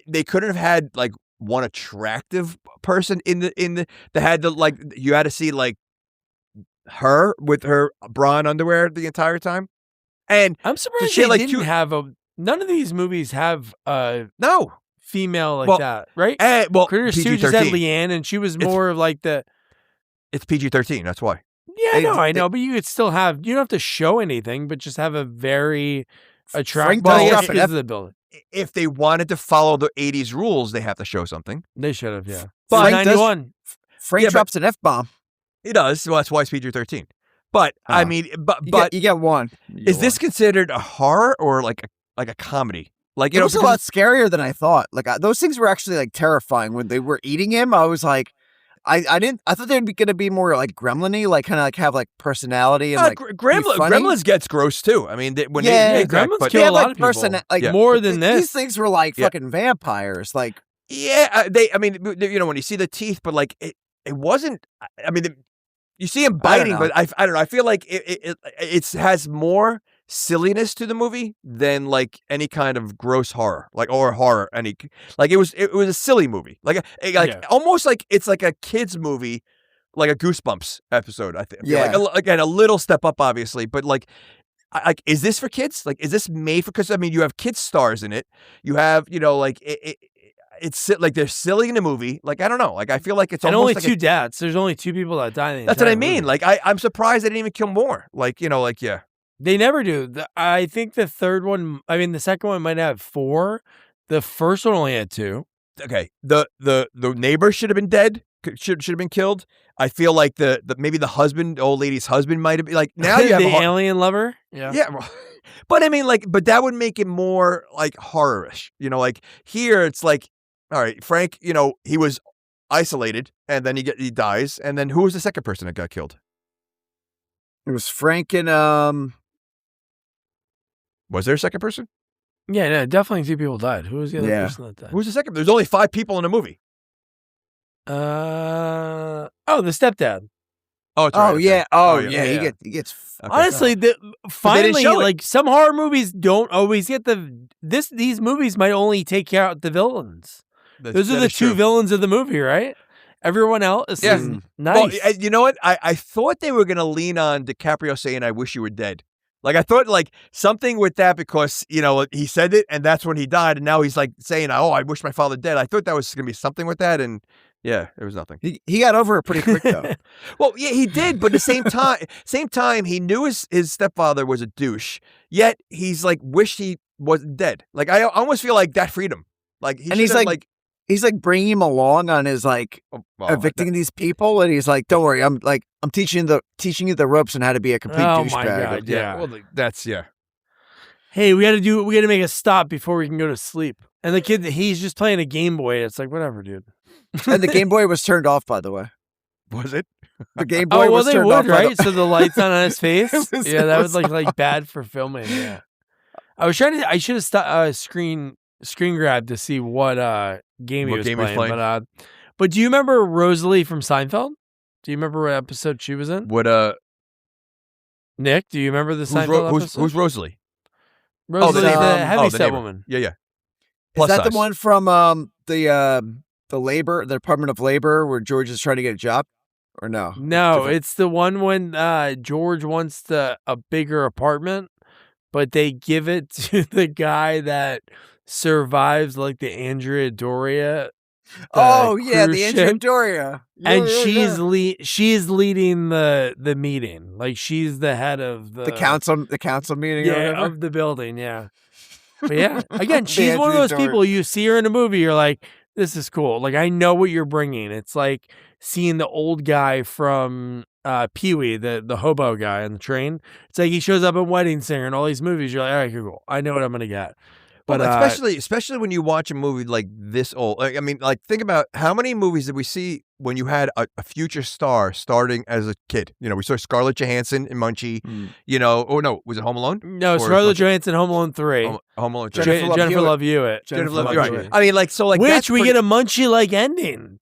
they couldn't have had, like, one attractive person in the that had to, like, you had to see, like, her with her bra and underwear the entire time. And I'm surprised they didn't have none of these movies have no female like that, right? Critter 2 just had Leanne, and she was more of like it's PG-13, that's why. Yeah, I know, but you could still you don't have to show anything, but just have a very attractive visibility. If they wanted to follow the 80s rules, they have to show something. They should have, yeah. But 91. Frank drops an F-bomb. He does. Well, that's why it's PG-13. But I mean, but you get one. Is this considered a horror or like a comedy? Like, it was a lot scarier than I thought. Like, those things were actually like terrifying when they were eating him. I was like, I thought they'd be gonna be more like gremlin-y, like kind of like have like personality and like Gremlins gets gross too. I mean, when Gremlins kill a lot of people. Like more than this. These things were like fucking vampires. Like, I mean, when you see the teeth, but like it wasn't. I mean, you see him biting, but I don't know. I feel like it has more silliness to the movie than like any kind of gross horror, or horror. It was a silly movie, almost like it's like a kids movie, like a Goosebumps episode. I think. Again, a little step up, obviously, but like. Is this for kids? Like, is this made for? Because I mean, you have kids stars in it. You have, it's like they're silly in the movie. Like, I don't know. Like, I feel like it's almost only two deaths. There's only 2 people that die. That's what I mean. Like, I'm surprised they didn't even kill more. Like, yeah. They never do. I think the second one might have 4. The first one only had 2. Okay. The neighbor should have been dead. Should have been killed. I feel like maybe the husband, old lady's husband, might have been like. Now you have the alien lover. Yeah. But I mean, like, but that would make it more like horror-ish. Like here, it's like, all right, Frank. He was isolated, and then he dies, and then who was the second person that got killed? It was Frank and Was there a second person? Yeah, no, definitely 2 people died. Who was the other person that died? Who was the second? There's only 5 people in the movie. The stepdad. Oh, it's right. Yeah. Oh, yeah. He gets. Okay. Honestly, finally, like some horror movies don't always get these movies might only take out the villains. Those are the 2 villains of the movie, right? Everyone else is nice. Well, you know what? I thought they were going to lean on DiCaprio saying, "I wish you were dead." Like, I thought, like, something with that because, he said it and that's when he died. And now he's like saying, "Oh, I wish my father dead." I thought that was going to be something with that. And yeah, it was nothing. He got over it pretty quick, though. Well, yeah, he did. But at the same time, he knew his stepfather was a douche. Yet he's like, wished he wasn't dead. Like, I almost feel like that freedom. Like, he's like bringing him along on his evicting these people, and he's like, "Don't worry, I'm teaching you the ropes on how to be a complete douchebag." Oh my god, yeah. Well, that's Hey, we got to make a stop before we can go to sleep. And the kid, he's just playing a Game Boy. It's like, whatever, dude. And the Game Boy was turned off, by the way. Was it? The Game Boy was turned off, right? So the light's not on his face. That was like bad for filming. Yeah, I should have screen grabbed to see what game he was playing. But do you remember Rosalie from Seinfeld? Do you remember what episode she was in? Nick, do you remember the Seinfeld episode? Who's Rosalie? Rosalie, the heavyset woman. Yeah. Plus Is that size. the one from the Department of Labor, where George is trying to get a job, or no? No, it's the one when George wants a bigger apartment, but they give it to the guy that survives like the Andrea Doria. The cruise Andrea ship. Doria. And she's leading the meeting. Like she's the head of the council meeting. or whatever. of the building. Yeah, but yeah, again, The she's one of Andrea those Doria. people you see her in a movie. You're like, this is cool. Like I know what you're bringing. It's like seeing the old guy from Pee-wee, the hobo guy on the train. It's like he shows up in Wedding Singer and all these movies. You're like, all right, cool. I know what I'm gonna get. But Well, especially when you watch a movie like this old. Like, I mean, like think about how many movies did we see when you had a future star starting as a kid? You know, we saw Scarlett Johansson in Munchie. You know, or no, was it Home Alone? No, Or Scarlett Johansson, Home Alone 3. Home Alone. 3. Jennifer Love Hewitt. Jennifer Love Hewitt. Hewitt. I mean, like so, like Which that's we pretty- get a Munchie-like ending.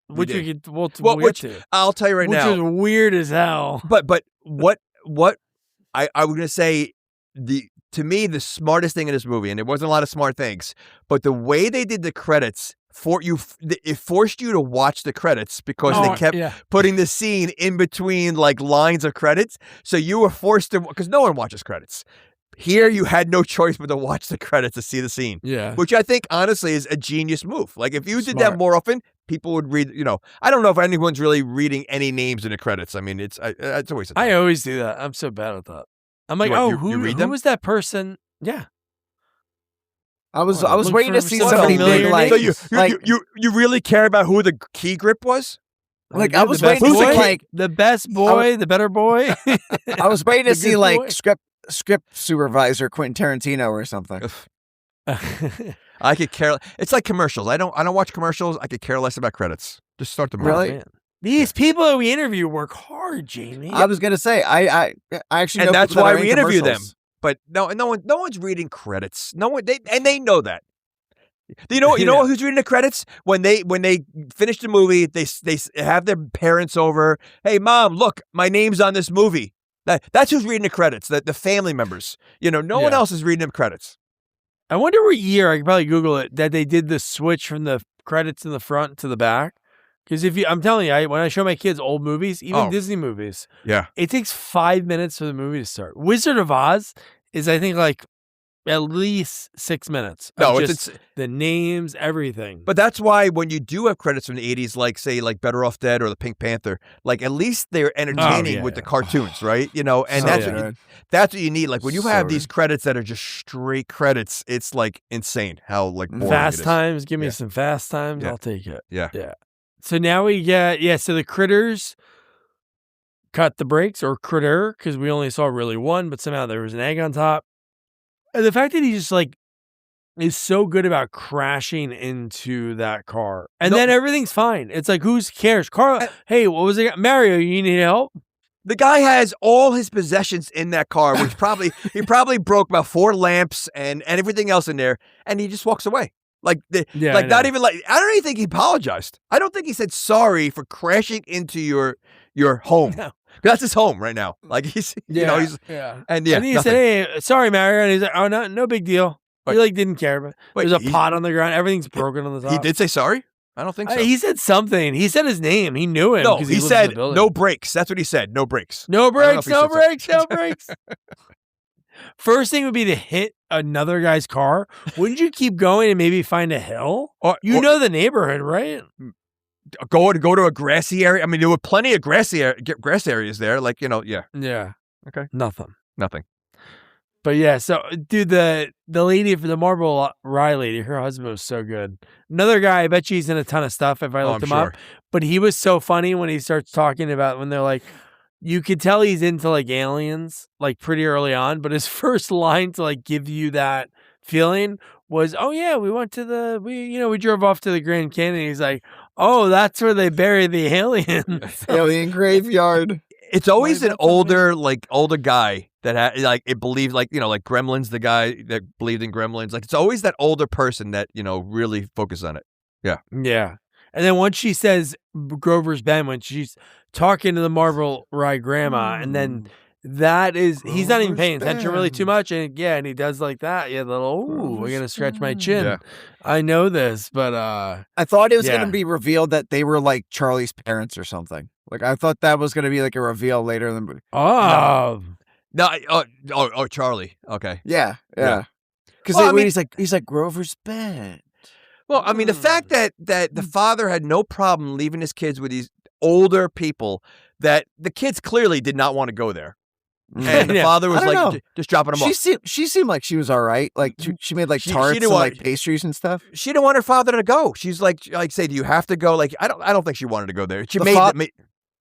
Which did. we could, we'll which get to. I'll tell you right Which now. is weird as hell. But what I was gonna say to me the smartest thing in this movie, and there wasn't a lot of smart things, but the way they did the credits it forced you to watch the credits because they kept putting the scene in between like lines of credits, so you were forced to, because no one watches credits. Here you had no choice but to watch the credits to see the scene. Yeah. Which I think honestly is a genius move. Like if you did Smart. that more often, people would read, you know, I don't know if anyone's really reading any names in the credits. I mean, it's a waste of time. I always do that. I'm so bad at that. I'm like, You who read them? was that person? Yeah. I was Look waiting for to see some somebody familiar big, like, names. So you really care about who the key grip was? Like, Dude, I was the best waiting to see, boy, like- the best boy, the better boy. I was waiting to The see good like boy. script supervisor Quentin Tarantino or something. I could care. It's like commercials. I don't watch commercials. I could care less about credits. Just start them. Really? Man. These people that we interview work hard, Jamie. I was gonna say I actually And know that's people that why are we in interview them. commercials. But no one's reading credits. No one, they know that. You know who's reading the credits when they finish the movie? They have their parents over. Hey, mom, look, my name's on this movie. That's who's reading the credits. The family members. You know, no one else is reading them credits. I wonder what year, I could probably Google it, that they did the switch from the credits in the front to the back. Because I'm telling you, when I show my kids old movies, even Disney movies, it takes 5 minutes for the movie to start. Wizard of Oz is, I think, like at least 6 minutes. No, it's the names, everything. But that's why when you do have credits from the 80s, like say like Better Off Dead or the Pink Panther, like at least they're entertaining with the cartoons, right? You know, and that's what you need. Like when you have these credits that are just straight credits, it's like insane how like boring Fast it is. Times, give me some Fast Times, I'll take it. Yeah. So now we get, so the critters cut the brakes, or critter, because we only saw really one, but somehow there was an egg on top. And the fact that he just like is so good about crashing into that car. And then everything's fine. It's like, who cares? Carl, hey, what was it? Mario, you need help? The guy has all his possessions in that car, which he probably broke about 4 lamps and everything else in there, and he just walks away. Like, not even like, I don't even think he apologized. I don't think he said sorry for crashing into your home. No. That's his home right now. Like he's, you know, he's, and And he said, hey, sorry, Mario. And he's like, oh, no big deal. He like didn't care. But there's a pot on the ground. Everything's broken on the top. He did say sorry? I don't think so. He said something. He said his name. He knew him. No, he he lives in said the building. no brakes. That's what he said. No brakes. No brakes, I don't know no if he brakes, said no brakes. First thing would be to hit another guy's car. Wouldn't you keep going and maybe find a hill? Or know the neighborhood, right? Go to a grassy area. I mean, there were plenty of grass areas there. Like, you know, Yeah. Okay. Nothing. But yeah, so dude, the lady for the Marble Rye lady, her husband was so good. Another guy, I bet you he's in a ton of stuff if I looked him up. But he was so funny when he starts talking about when they're like, you could tell he's into like aliens, like pretty early on. But his first line to like give you that feeling was, oh yeah, we drove off to the Grand Canyon. He's like, oh, that's where they bury the aliens. Alien graveyard. It's always an older guy that it believed, like, you know, like Gremlins, the guy that believed in Gremlins. Like, it's always that older person that, you know, really focus on it. Yeah. Yeah. And then once she says Grover's Bend, when she's talking to the Marble Rye grandma, and then That is, he's not even paying attention really too Grover's much. And and he does like that. Yeah, the little, ooh, we're going to stretch my Bend. chin. Yeah. I know this, but I thought it was going Yeah. to be revealed that they were like Charlie's parents or something. Like I thought that was going to be like a reveal later in the movie. oh, No, Charlie. Okay. Yeah. Yeah. Because Well, I mean- he's like Grover's Bend. Well, I mean, the fact that the father had no problem leaving his kids with these older people, that the kids clearly did not want to go there, and the Yeah. father was I don't like know. just dropping them off. She seemed like she was all right. Like she made like She tarts didn't and want- like pastries and stuff. She didn't want her father to go. She's like say, do you have to go? Like I don't think she wanted to go there. She The made fa- ma-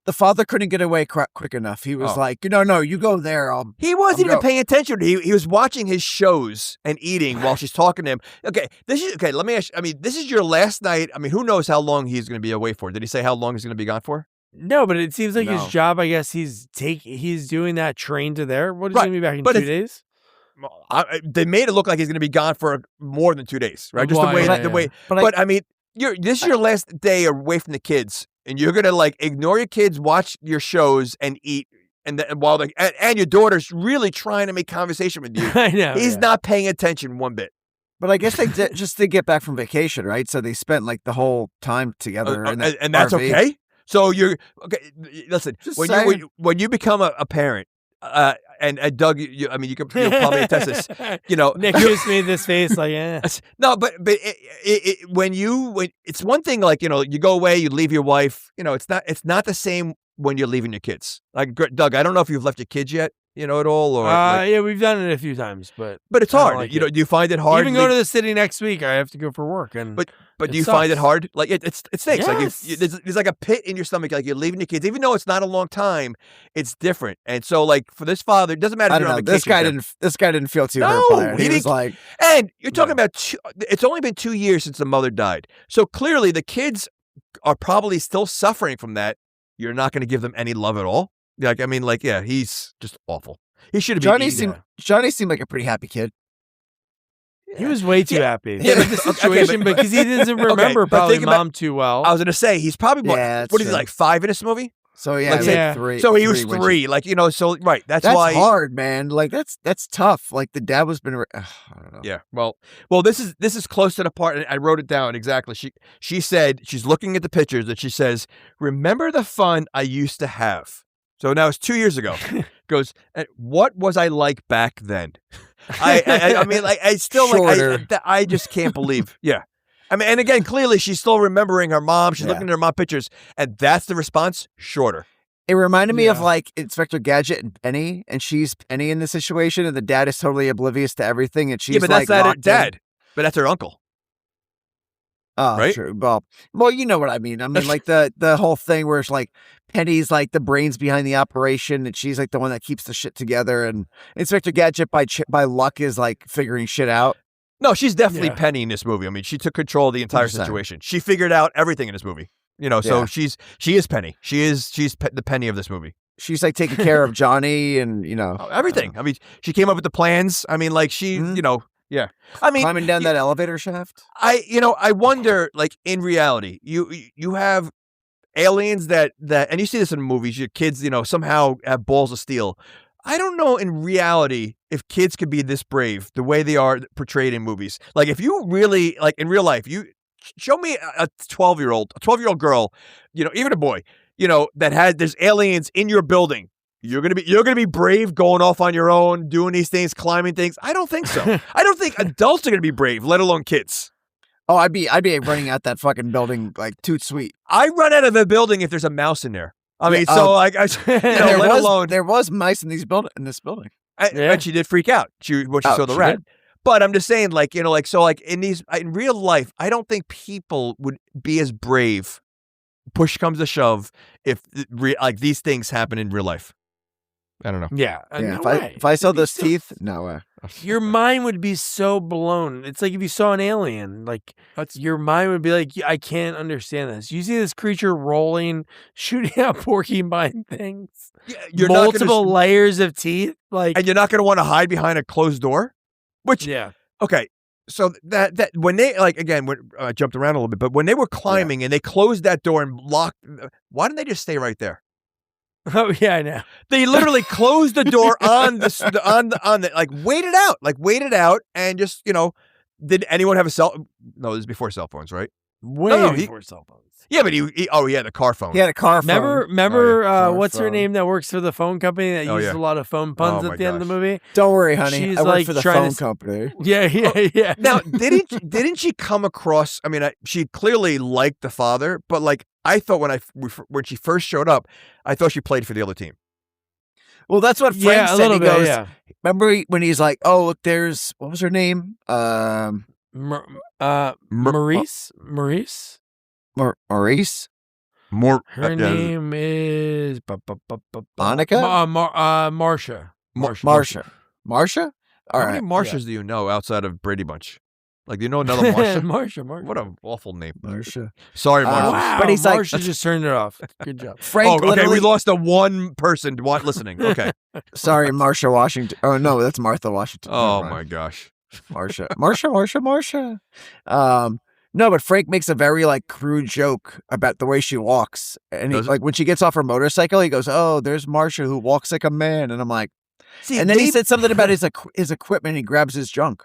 The father couldn't get away quick enough. He was Oh. like, no, you go there. He wasn't I'm even go- paying attention. He was watching his shows and eating while she's talking to him. Okay, let me ask you, I mean, this is your last night. I mean, who knows how long he's going to be away for? Did he say how long he's going to be gone for? no, but it seems like his No. job, I guess he's doing that train to there. What is Right, he going to be back in but 2 it's- days? They made it look like he's going to be gone for more than 2 days, right? Just Well, the way yeah, the yeah. way. But I mean, this is your last day away from the kids, and you're gonna like ignore your kids, watch your shows, and eat, and while and your daughter's really trying to make conversation with you. I know. He's yeah. not paying attention one bit. But I guess they just did get back from vacation, right? So they spent like the whole time together. in that And that's RV. okay. So you're okay. Listen, Just when saying. when you become a parent, and Doug, I mean, you'll probably attest this. You know, Nick just made this face like, eh. no, but when it's one thing, like, you know, you go away, you leave your wife, you know, it's not the same when you're leaving your kids. Like Doug, I don't know if you've left your kids yet, you know, at all, or Yeah, we've done it a few times, but it's I don't hard. like You it. know, do you find it hard? even go to the city next week, I have to go for work, and But it do you find it sucks. hard? Like it stinks. Like Yes. there's like a pit in your stomach. Like you're leaving your kids, even though it's not a long time. It's different. And so, like for this father, it doesn't matter. I if don't you're know. on This vacation guy with didn't. This guy didn't feel too No, hurt by it. he He was didn't- like, them. And you're talking about. It's only been 2 years since the mother died. So clearly, the kids are probably still suffering from that. You're not going to give them any love at all. Like I mean, like yeah, he's just awful. He should have been. Johnny seemed like a pretty happy kid. he was way too happy. Yeah, But but- the okay, situation, but- because he doesn't remember but probably think about- mom too well. I was going to say he's probably Yeah, that's what is he true. like 5 in this movie? So yeah, Like, he say- was three. So he was when 3. Like you know, so right. That's why. hard, man. Like that's tough. Like the dad was been. I don't know. Yeah. Well, this is close to the part, and I wrote it down exactly. She said she's looking at the pictures, and she says, "Remember the fun I used to have." So now it's 2 years ago. Goes, what was I like back then? I mean, like I still Shorter. like I just can't believe. Yeah. I mean, and again, clearly she's still remembering her mom. She's Yeah. looking at her mom pictures, and that's the response. Shorter. It reminded me of Yeah. like Inspector Gadget and Penny, and she's Penny in the situation, and the dad is totally oblivious to everything, and she's yeah, but that's like not her locked in. dad. But that's her uncle. Oh, right? true. Well, you know what I mean. I mean, like the whole thing where it's like Penny's like the brains behind the operation, and she's like the one that keeps the shit together, and Inspector Gadget by luck is like figuring shit out. No, she's definitely Yeah. Penny in this movie. I mean, she took control of the entire 100%. situation. She figured out everything in this movie. You know, so Yeah. she is Penny. She's the Penny of this movie. She's like taking care of Johnny, and you know Everything. I mean, she came up with the plans. I mean, like she, Mhm. you know, yeah. I mean, climbing down that elevator shaft. I wonder, like in reality, you have aliens that, and you see this in movies. Your kids, you know, somehow have balls of steel. I don't know in reality if kids could be this brave the way they are portrayed in movies. Like if you really like in real life, you show me a 12-year-old girl, you know, even a boy, you know, there's aliens in your building. You're gonna be brave going off on your own, doing these things, climbing things. I don't think so. I don't think adults are gonna be brave, let alone kids. Oh, I'd be running out that fucking building like toot sweet. I run out of the building if there's a mouse in there. I mean, Yeah, so like, you know, And let alone. there was mice in this building. Yeah. And she did freak out. When she Oh, saw the she rat. did? But I'm just saying, like, you know, like, so like in real life, I don't think people would be as brave. Push comes to shove if like these things happen in real life. I don't know. Yeah. Yeah, no way. if I saw It'd be those so- teeth, no way. Your mind would be so blown. It's like if you saw an alien, like your mind would be like, I can't understand this. You see this creature rolling, shooting out porcupine things, You're not multiple gonna, layers of teeth. Like, and you're not going to want to hide behind a closed door. Which yeah, okay, so that when they like again, when I jumped around a little bit, but when they were climbing and they closed that door and locked, why didn't they just stay right there? Oh yeah, I know. They literally closed the door on the like wait it out, and just did anyone have a cell? No, this is before cell phones, right? Way before cell phones. Yeah, but he had a car phone. He had a car phone. Remember what's her name that works for the phone company that uses a lot of phone puns at the end of the movie? Don't worry, honey. She's I work like for the phone company. Yeah. Now, didn't she come across? I mean, she clearly liked the father, but like I thought when she first showed up, I thought she played for the other team. Well, that's what Frank said. He goes, yeah. Remember when he's like, "Oh, look, there's what was her name? Maurice. Maurice. Her name is Monica. Marsha. Marsha. All How right. many Marshas do you know outside of Brady Bunch? Like, do you know another Marsha? Marsha. What an awful name. Marsha. Sorry, Marsha. Wow, but he's Marsha just turned it off. Good job. Frank. Okay, we lost the one person listening. Okay. Sorry, Marsha Washington. Oh no, that's Martha Washington. Oh my gosh. Marsha. No, but Frank makes a very like crude joke about the way she walks, and like when she gets off her motorcycle, he goes, "Oh, there's Marsha who walks like a man," and I'm like, see, and then he said something about his equipment. He grabs his junk.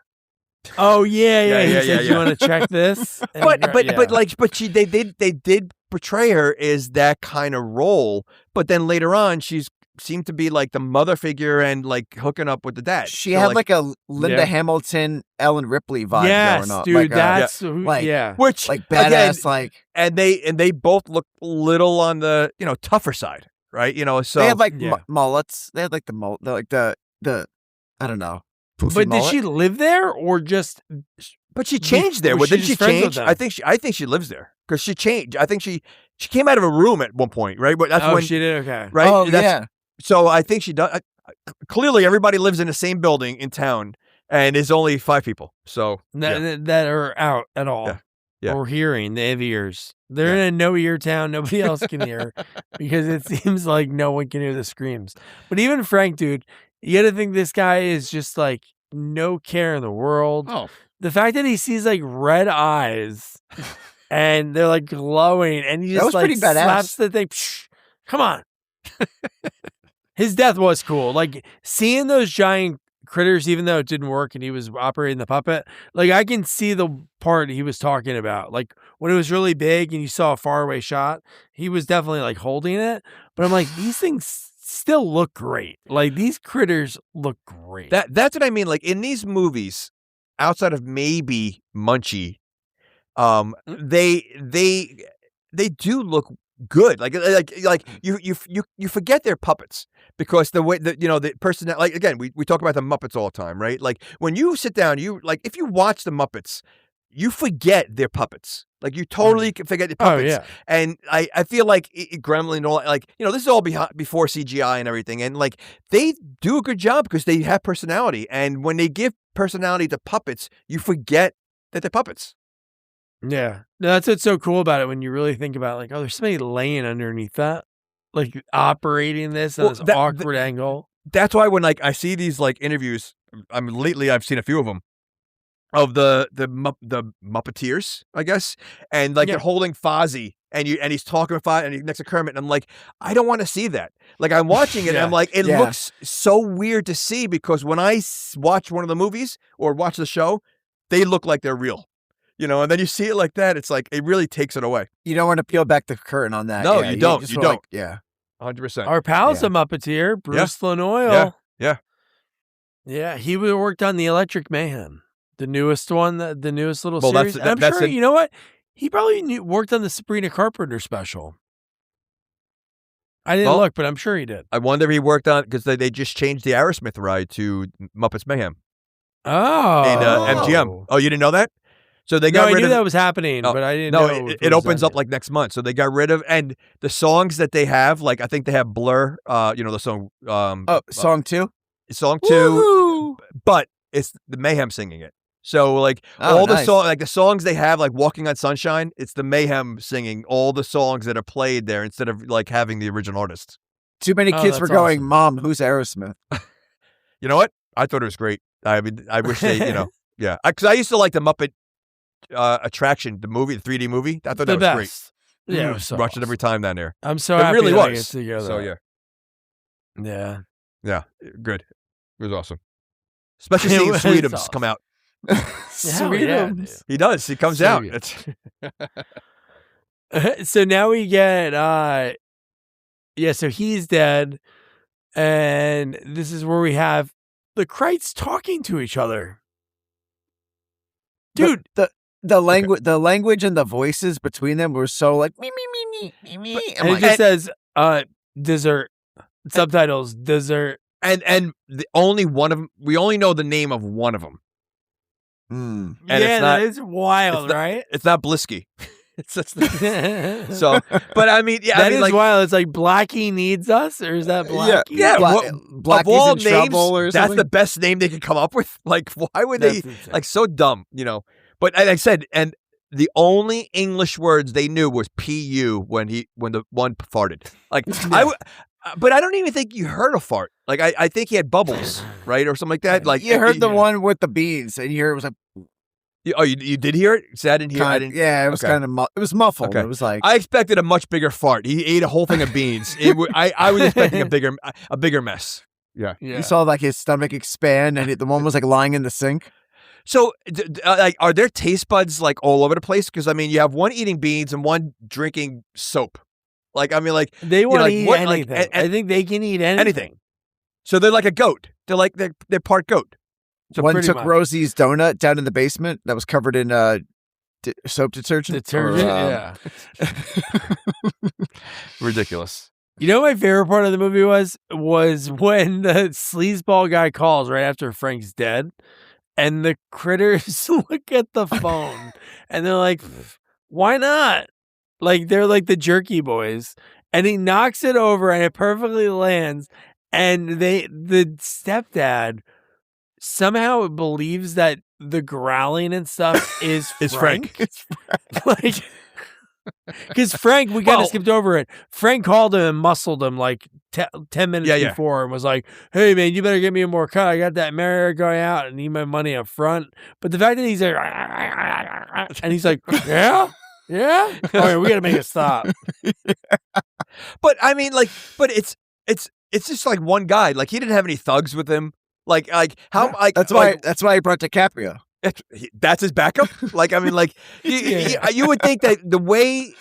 Oh yeah. He said, "You want to check this?" But they did portray her as that kind of role, but then later on she's seemed to be like the mother figure and like hooking up with the dad. She had like a Linda Hamilton, Ellen Ripley vibe going on. Dude, like, that's which like badass, again, like, and they both look little on the tougher side, right? So they had like mullets. They had like the mullet, like the I don't know. But did she live there or just? But she changed there. Didn't she change? I think she lives there because she changed. I think she came out of a room at one point, right? But that's when she did. Okay, right? Oh yeah. So I think she does. Clearly, everybody lives in the same building in town, and there's only 5 people. So that are out at all, or hearing. They have ears. They're in a no-ear town. Nobody else can hear because it seems like no one can hear the screams. But even Frank, dude, you got to think this guy is just like no care in the world. Oh, the fact that he sees like red eyes and they're like glowing, and he just like slaps the thing. Psh, come on. His death was cool. Like seeing those giant critters, even though it didn't work and he was operating the puppet, like I can see the part he was talking about. Like when it was really big and you saw a faraway shot, he was definitely like holding it. But I'm like, these things still look great. Like these critters look great. That's what I mean. Like in these movies, outside of maybe Munchie, they do look good. Like you forget they're puppets because the way that the person, like again we talk about the Muppets all the time, right? Like when you sit down, if you watch the Muppets, you forget they're puppets. Like you totally forget the puppets. Oh, yeah. And I feel like Gremlin and all, like this is all before CGI and everything, and like they do a good job because they have personality, and when they give personality to puppets, you forget that they're puppets. Yeah. That's what's so cool about it when you really think about it, like, oh, there's somebody laying underneath that, like operating this at this awkward angle. That's why when like I see these like interviews, lately I've seen a few of them of the Muppeteers, I guess, and like they're holding Fozzie and he's talking with Fozzie and he's next to Kermit, and I'm like, I don't want to see that. Like I'm watching it and I'm like, it looks so weird to see because when I watch one of the movies or watch the show, they look like they're real. And then you see it like that, it's like, it really takes it away. You don't want to peel back the curtain on that. No, you don't. You don't. Like, yeah. 100%. Our pal's a Muppeteer, Bruce Lanoil. Yeah. He worked on the Electric Mayhem, the newest one, the newest little series. I'm sure, you know what? He probably worked on the Sabrina Carpenter special. I didn't look, but I'm sure he did. I wonder if he worked on, because they just changed the Aerosmith ride to Muppets Mayhem. Oh. In MGM. Oh, you didn't know that? So they got rid of. I knew that was happening, but I didn't know. No, it opens up like next month. So they got rid of, and the songs that they have, like I think they have Blur, the song. Song 2? Song 2, but it's the Mayhem singing it. So like the songs, like the songs they have, like Walking on Sunshine, it's the Mayhem singing all the songs that are played there instead of like having the original artist. Too many kids were going, awesome. Mom, who's Aerosmith? You know what? I thought it was great. I mean, I wish they, yeah. Because I used to like the Muppet Attraction, the movie, the 3D movie. I thought that was great. Yeah, it was so watched it every time down there. I'm so it happy really that was. I get to go there. So yeah. Yeah. Yeah, good. It was awesome. Especially seeing Sweetums awesome. come out. Sweetums. He does. He comes So out. So now we get, so he's dead. And this is where we have the Krites talking to each other. Dude. The language and the voices between them were so like me. And it just says dessert. Subtitles, dessert. And the only one of them, we only know the name of one of them. Mm. And it's not, that is wild, right? It's not Blisky. So, but I mean, yeah, that is wild. It's like Blackie needs us, or is that Blackie? Yeah. Blackie's of all in trouble or names, something? that's the best name they could come up with. Like, why would they? Like, so dumb, But like I said, and the only English words they knew was "pu" when the one farted. Like but I don't even think you heard a fart. Like I think he had bubbles, right, or something like that. Like you heard the one with the beans, and you heard it was like. You did hear it? So I didn't hear. Yeah, it was kind of it was muffled. Okay. It was like I expected a much bigger fart. He ate a whole thing of beans. I was expecting a bigger mess. Yeah. You saw like his stomach expand, and the one was like lying in the sink. So, like, are their taste buds like all over the place? Because I mean, you have one eating beans and one drinking soap. Like, I mean, like they want to eat what, anything. Like, I think they can eat anything. So they're like a goat. They're part goat. So one took Rosie's donut down in the basement that was covered in soap detergent. Yeah. Ridiculous. You know what my favorite part of the movie was when the sleazeball guy calls right after Frank's dead, and the critters look at the phone and they're like, why not? Like, they're like the jerky boys. And he knocks it over and it perfectly lands. And the stepdad somehow believes that the growling and stuff is Frank. Like, because Frank, we kind of skipped over it. Frank called him and muscled him like 10 minutes before and was like, hey, man, you better get me a more cut. I got that marriage going out and need my money up front. But the fact that he's like, and he's like, yeah? Yeah? Okay, we got to make it stop. But I mean, like, but it's just like one guy. Like, he didn't have any thugs with him. Like how? Like that's why he brought DiCaprio. That's his backup. Like, I mean, like you would think that the way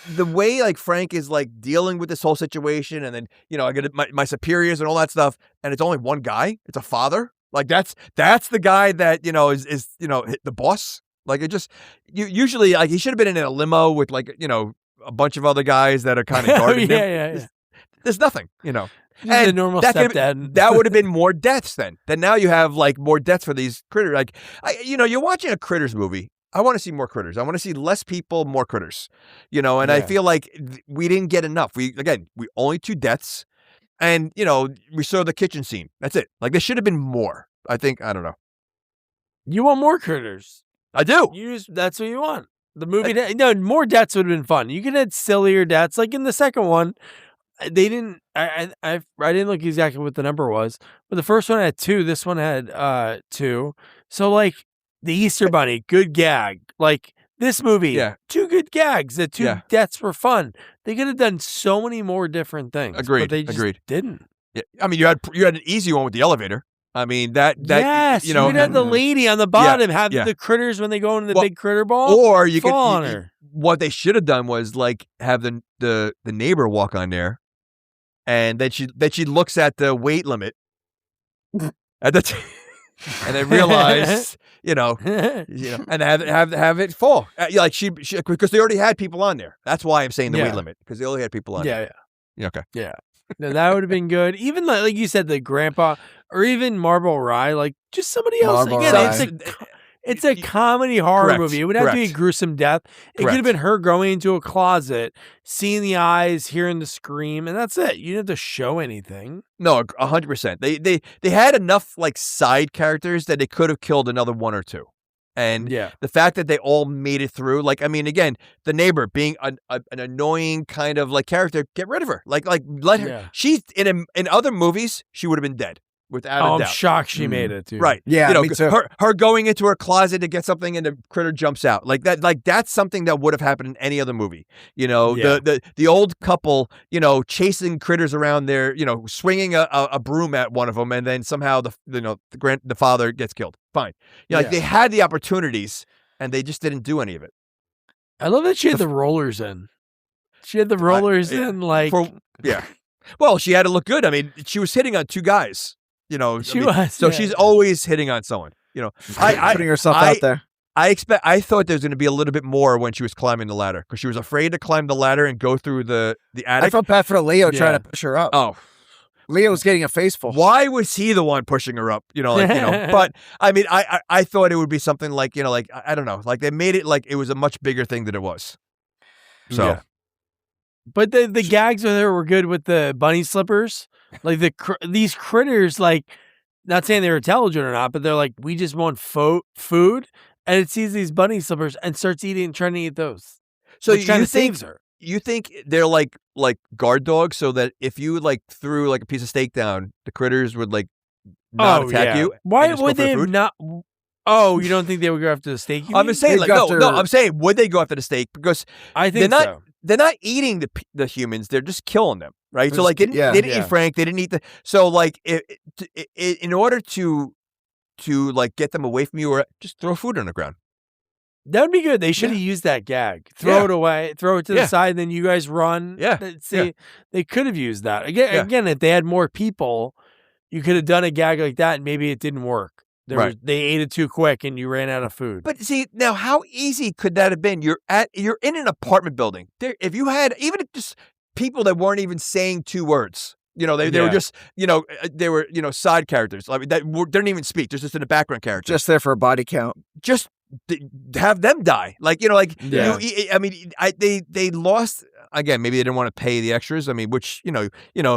like Frank is like dealing with this whole situation, and then I get my superiors and all that stuff, and it's only one guy. It's a father. Like that's the guy that is the boss. Like it just usually like he should have been in a limo with like a bunch of other guys that are kind of guarding him. Yeah. There's nothing. And the normal stepdad. That would have been more deaths then. Then now you have like more deaths for these critters. Like, you're watching a critters movie. I want to see more critters. I want to see less people, more critters. And I feel like we didn't get enough. We only 2 deaths, and we saw the kitchen scene. That's it. Like there should have been more. I don't know. You want more critters? I do. That's what you want. The movie. More deaths would have been fun. You could have sillier deaths, like in the second one. They didn't. I didn't look exactly what the number was, but the first one had 2. This one had 2. So like the Easter Bunny, good gag. Like this movie, 2 good gags. The 2 deaths were fun. They could have done so many more different things. Agreed. But they just didn't. Yeah. I mean, you had an easy one with the elevator. I mean that yes, you had the lady on the bottom have the critters when they go into the big critter ball, or you could on her. What they should have done was like have the neighbor walk on there. And then she looks at the weight limit at the and then realize, and have it fall. Like she because they already had people on there. That's why I'm saying the weight limit, because they only had people on there. Yeah. Okay. Yeah. No, that would have been good. Even like you said, the grandpa, or even Marble Rye, like just somebody else. Again, it's a comedy horror movie. It would have to be a gruesome death. It could have been her going into a closet, seeing the eyes, hearing the scream, and that's it. You didn't have to show anything. No, 100%. They had enough like side characters that they could have killed another 1 or 2. And the fact that they all made it through, like, I mean, again, the neighbor being an annoying kind of like character, get rid of her. Like let her. She's in other movies, she would have been dead. without a doubt. I'm shocked she made it, too. Right. Yeah, me too. Her going into her closet to get something and the critter jumps out. Like that's something that would have happened in any other movie. The old couple, chasing critters around there, swinging a broom at one of them, and then somehow the father gets killed. Fine. They had the opportunities and they just didn't do any of it. I love that she had the rollers in. She had the rollers in, like... Well, she had to look good. I mean, she was hitting on two guys. She's always hitting on someone. Putting herself out there. I thought there was going to be a little bit more when she was climbing the ladder because she was afraid to climb the ladder and go through the attic. I felt bad for Leo trying to push her up. Oh, Leo was getting a face full. Why was he the one pushing her up? But I mean, I thought it would be something like, I don't know, like they made it like it was a much bigger thing than it was. So. Yeah. But the gags with her were good with the bunny slippers. Like these critters, like, not saying they're intelligent or not, but they're like, we just want food, and it sees these bunny slippers and starts trying to eat those. So you think they're like guard dogs, so that if you like threw like a piece of steak down, the critters would like not attack you? Why would they have not? Oh, you don't think they would go after the steak? I'm just saying, I'm saying, would they go after the steak? Because I think they're not eating the humans; they're just killing them, right? So like, they didn't eat Frank, they didn't eat so like, in order to like get them away from you, or just throw food on the ground. That would be good. They should have used that gag. Throw it away, throw it to the side, then you guys run. They could have used that again. If they had more people, you could have done a gag like that, and maybe it didn't work. They ate it too quick, and you ran out of food. But see, now how easy could that have been? You're in an apartment building. If you had even just people that weren't even saying two words, they were just, they were, side characters. I mean, that didn't even speak. They're just in a background character, just there for a body count. Just have them die. I mean, they lost. Again, maybe they didn't want to pay the extras. I mean, which,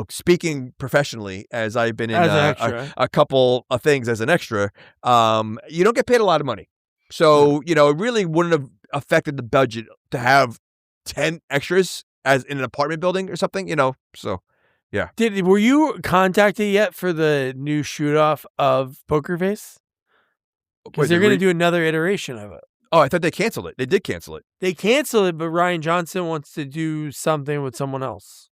speaking professionally, as I've been in a couple of things as an extra, you don't get paid a lot of money. So, it really wouldn't have affected the budget to have 10 extras as in an apartment building or something, so, yeah. Were you contacted yet for the new shoot-off of Poker Face? Because they're going to do another iteration of it. Oh, I thought they canceled it. They did cancel it. They canceled it, but Rian Johnson wants to do something with someone else.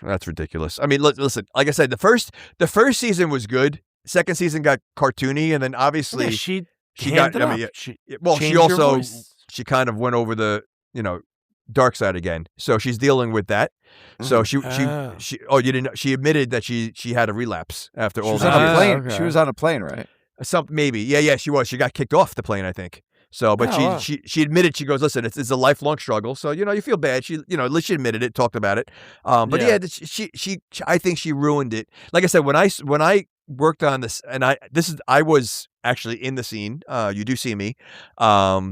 That's ridiculous. I mean, listen, like I said, the first season was good. Second season got cartoony, and then obviously she got. I mean, she kind of went over the dark side again. So she's dealing with that. So she you didn't know, she admitted that she had a relapse after all that. Okay. She was on a plane, right? Maybe. Yeah, she was. She got kicked off the plane, I think. So, but she admitted, she goes, listen, it's a lifelong struggle. So, you feel bad. She, at least she admitted it, talked about it. But she I think she ruined it. Like I said, when I worked on this, and I was actually in the scene. You do see me, but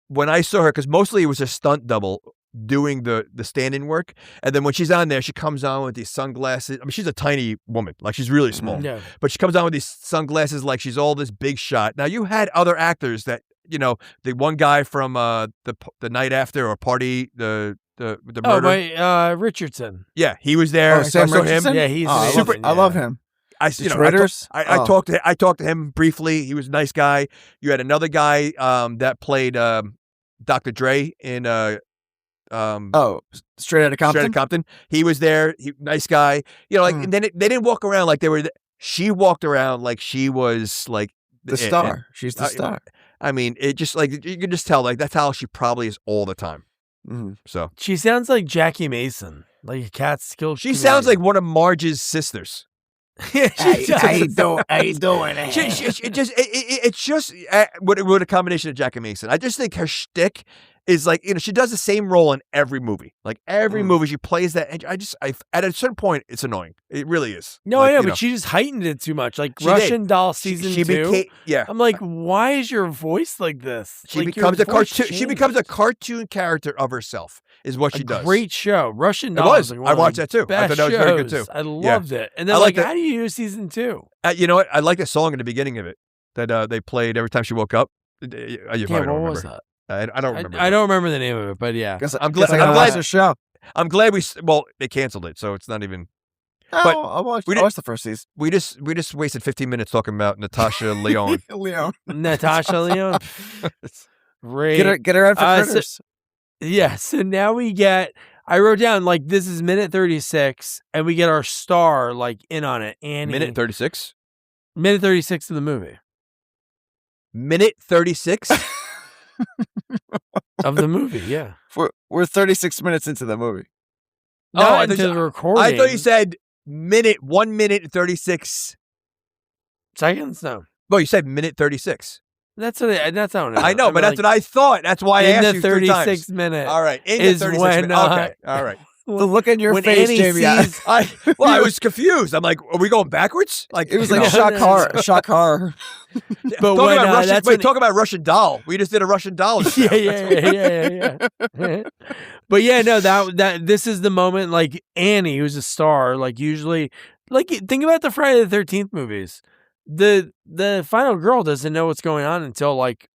when I saw her, because mostly it was a stunt double doing the stand-in work, and then when she's on there, she comes on with these sunglasses. I mean, she's a tiny woman, like she's really small, but she comes on with these sunglasses like she's all this big shot. Now, you had other actors that, the one guy from the night after or party, the murder. Richardson. Yeah, he was there. Sam Richardson? Yeah, he's super. I love him. I talked to him briefly. He was a nice guy. You had another guy that played Dr. Dre in Straight Outta Compton. He was there. Nice guy. And then they didn't walk around like they were. She walked around like she was like the star. She's the star. I mean, it just like you can just tell like that's how she probably is all the time. Mm-hmm. So she sounds like Jackie Mason, like a Catskill. She sounds like one of Marge's sisters. How you doing? It's just what a combination of Jackie Mason. I just think her shtick is like, she does the same role in every movie. Like every movie she plays that, and at a certain point it's annoying. It really is. No, I know, but she just heightened it too much. Like Russian Doll season 2. I'm like, why is your voice like this? She becomes a cartoon. She becomes a cartoon character of herself. Is what she does. Great show, Russian Doll. It was. I watched that too. I thought that was very good too. I loved it. And then how do you do season 2? You know what? I like the song in the beginning of it that they played every time she woke up. You probably don't remember. What was that? I don't remember. I don't remember the name of it, but yeah. I'm glad. The show. I'm glad they canceled it, so it's not even. But I watched the first season. We just wasted 15 minutes talking about Natasha Lyonne. Natasha Lyonne. Great. Get her out for critters. So now we get. I wrote down like this is minute 36, and we get our star like in on it. Annie. Minute 36. Minute 36 of the movie. Minute 36 of the movie. Yeah, we're 36 minutes into the movie. Not into the recording. I thought you said 1 minute and 36 seconds. No. Well, you said minute 36. That's not what I know, but that's what I thought. That's why I asked you 3 times. In the 36 minute. All right. In the 36 minute. Okay. All right. The look in your face, Annie Jamie. I was confused. I'm like, are we going backwards? Like it was like a shock horror. But talk about Russian doll. We just did a Russian doll. Yeah. But yeah, no, that this is the moment. Like Annie, who's a star, like usually, like think about the Friday the 13th movies. The final girl doesn't know what's going on until like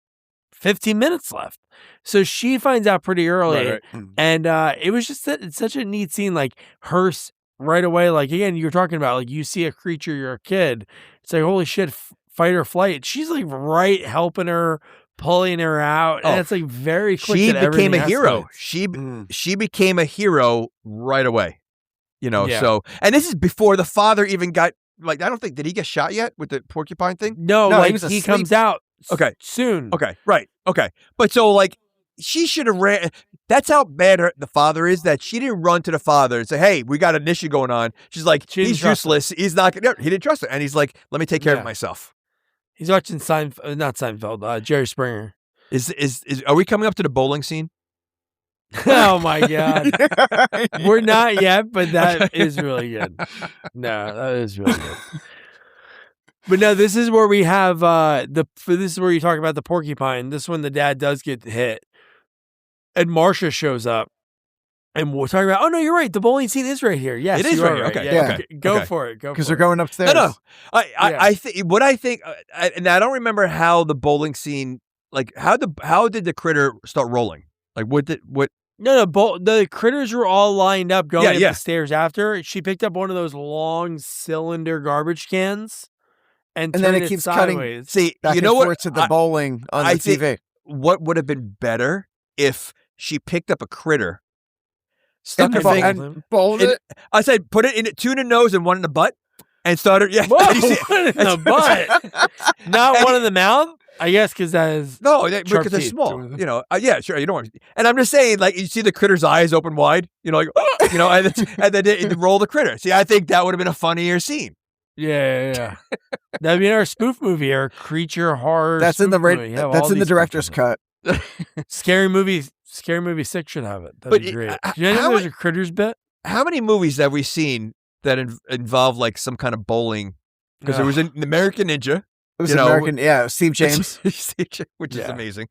15 minutes left. So she finds out pretty early. Right. And it was just it's such a neat scene. Like her right away, like again, you're talking about like you see a creature, you're a kid. It's like, holy shit, fight or flight. She's like right helping her, pulling her out. And it's like very quick. She became a hero. She became a hero right away. You know, so, and this is before the father even got, like, I don't think, did he get shot yet with the porcupine thing? No, like he comes out soon. Okay, right. Okay. But so, like, she should have ran. That's how bad the father is, that she didn't run to the father and say, hey, we got an issue going on. She's like, he's useless. He's not going to, he didn't trust it. And he's like, let me take care of it myself. He's watching Seinfeld, Jerry Springer. Are we coming up to the bowling scene? Oh my God. We're not yet, but that is really good. No, that is really good. But no, this is where we have this is where you talk about the porcupine. This one, the dad does get hit. And Marcia shows up. And we're talking about, oh no, you're right. The bowling scene is right here. Yes, it is right here. Right. Okay. Yeah. Go for it. Because they're going upstairs. No. I think, and I don't remember how the bowling scene, like how did the critter start rolling? Like what? No, the critters were all lined up going up the stairs after. She picked up one of those long cylinder garbage cans and then it keeps sideways. Cutting. See, you know what? To the bowling on the TV. What would have been better if she picked up a critter, stuck her finger and bowled it? I said, put it in two in the nose and one in the butt, and started. Yeah, one in the butt, not one in the mouth. I guess because that is because they're small. You know, yeah, sure. You don't want, and I'm just saying, like you see the critter's eyes open wide. You know, like you know, and then they roll the critter. See, I think that would have been a funnier scene. Yeah. That'd be our spoof movie, our creature horror. That's in the that's in the director's cut. Scary movie 6 should have it. That'd be great. Do you know there's a critters bit? How many movies have we seen that involve like some kind of bowling? Because there was an American Ninja. It was American, Steve James. Which is amazing.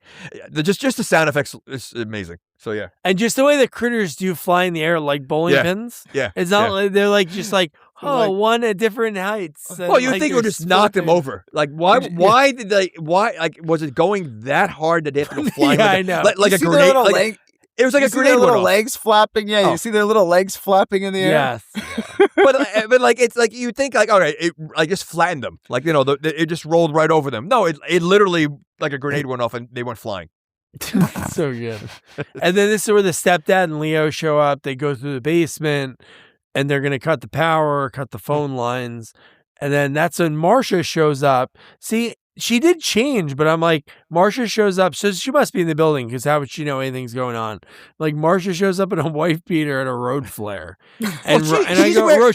Just the sound effects is amazing. So yeah. And just the way the critters do fly in the air like bowling pins. Yeah. It's not like they're like just like one at different heights. Well, you think it would just knock them over. Like why was it going that hard that they have to go flying? I know. Like a grenade. It was like a grenade. Their little legs flapping. Yeah, you see their little legs flapping in the air. Yes. but like it's like you think like all right, I just flattened them. Like you know, it just rolled right over them. No, it literally like a grenade went off and they went flying. So good. And then this is where the stepdad and Leo show up. They go through the basement and they're gonna cut the power, cut the phone lines, and then that's when Marcia shows up. See. She did change, but I'm like, Marcia shows up, so she must be in the building because how would she know anything's going on? Like, Marcia shows up in a wife beater at a road flare. And,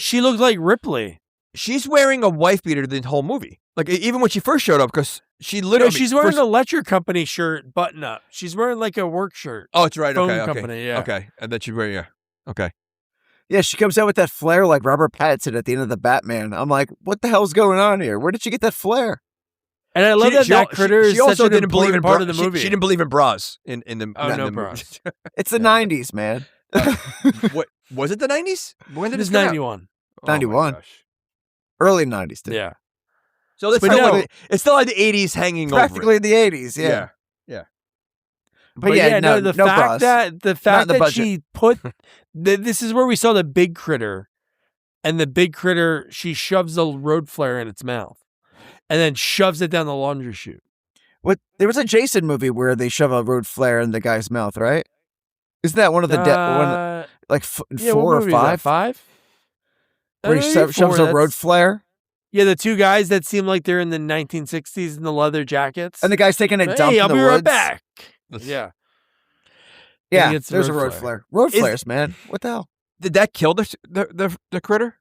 she looks like Ripley. She's wearing a wife beater the whole movie. Like, even when she first showed up, because she literally... she's wearing an electric company shirt, button up. She's wearing like a work shirt. Oh, it's right. Phone company, yeah. Okay, and then she's wearing, okay. Yeah, she comes out with that flare like Robert Pattinson at the end of the Batman. I'm like, what the hell's going on here? Where did she get that flare? And I love that critter is also such an didn't believe in part of the movie. She didn't believe in bras in the. No bras. It's the 90s, man. What was it? The 90s? When did it was 91. 91. Early 90s, too. Yeah. So it's still like the 80s hanging practically over. Practically the 80s, yeah. But the fact that she put this is where we saw the big critter. and the big critter, she shoves a road flare in its mouth and then shoves it down the laundry chute. What? There was a Jason movie where they shove a road flare in the guy's mouth, right? Isn't that one of the like 4 or 5? 5? Where he shoves a road flare? Yeah, the two guys that seem like they're in the 1960s in the leather jackets. And the guy's taking a dump in the woods. Hey, I'll be right back. Yeah. Yeah, there's a road flare. Road flares, man. What the hell? Did that kill the critter?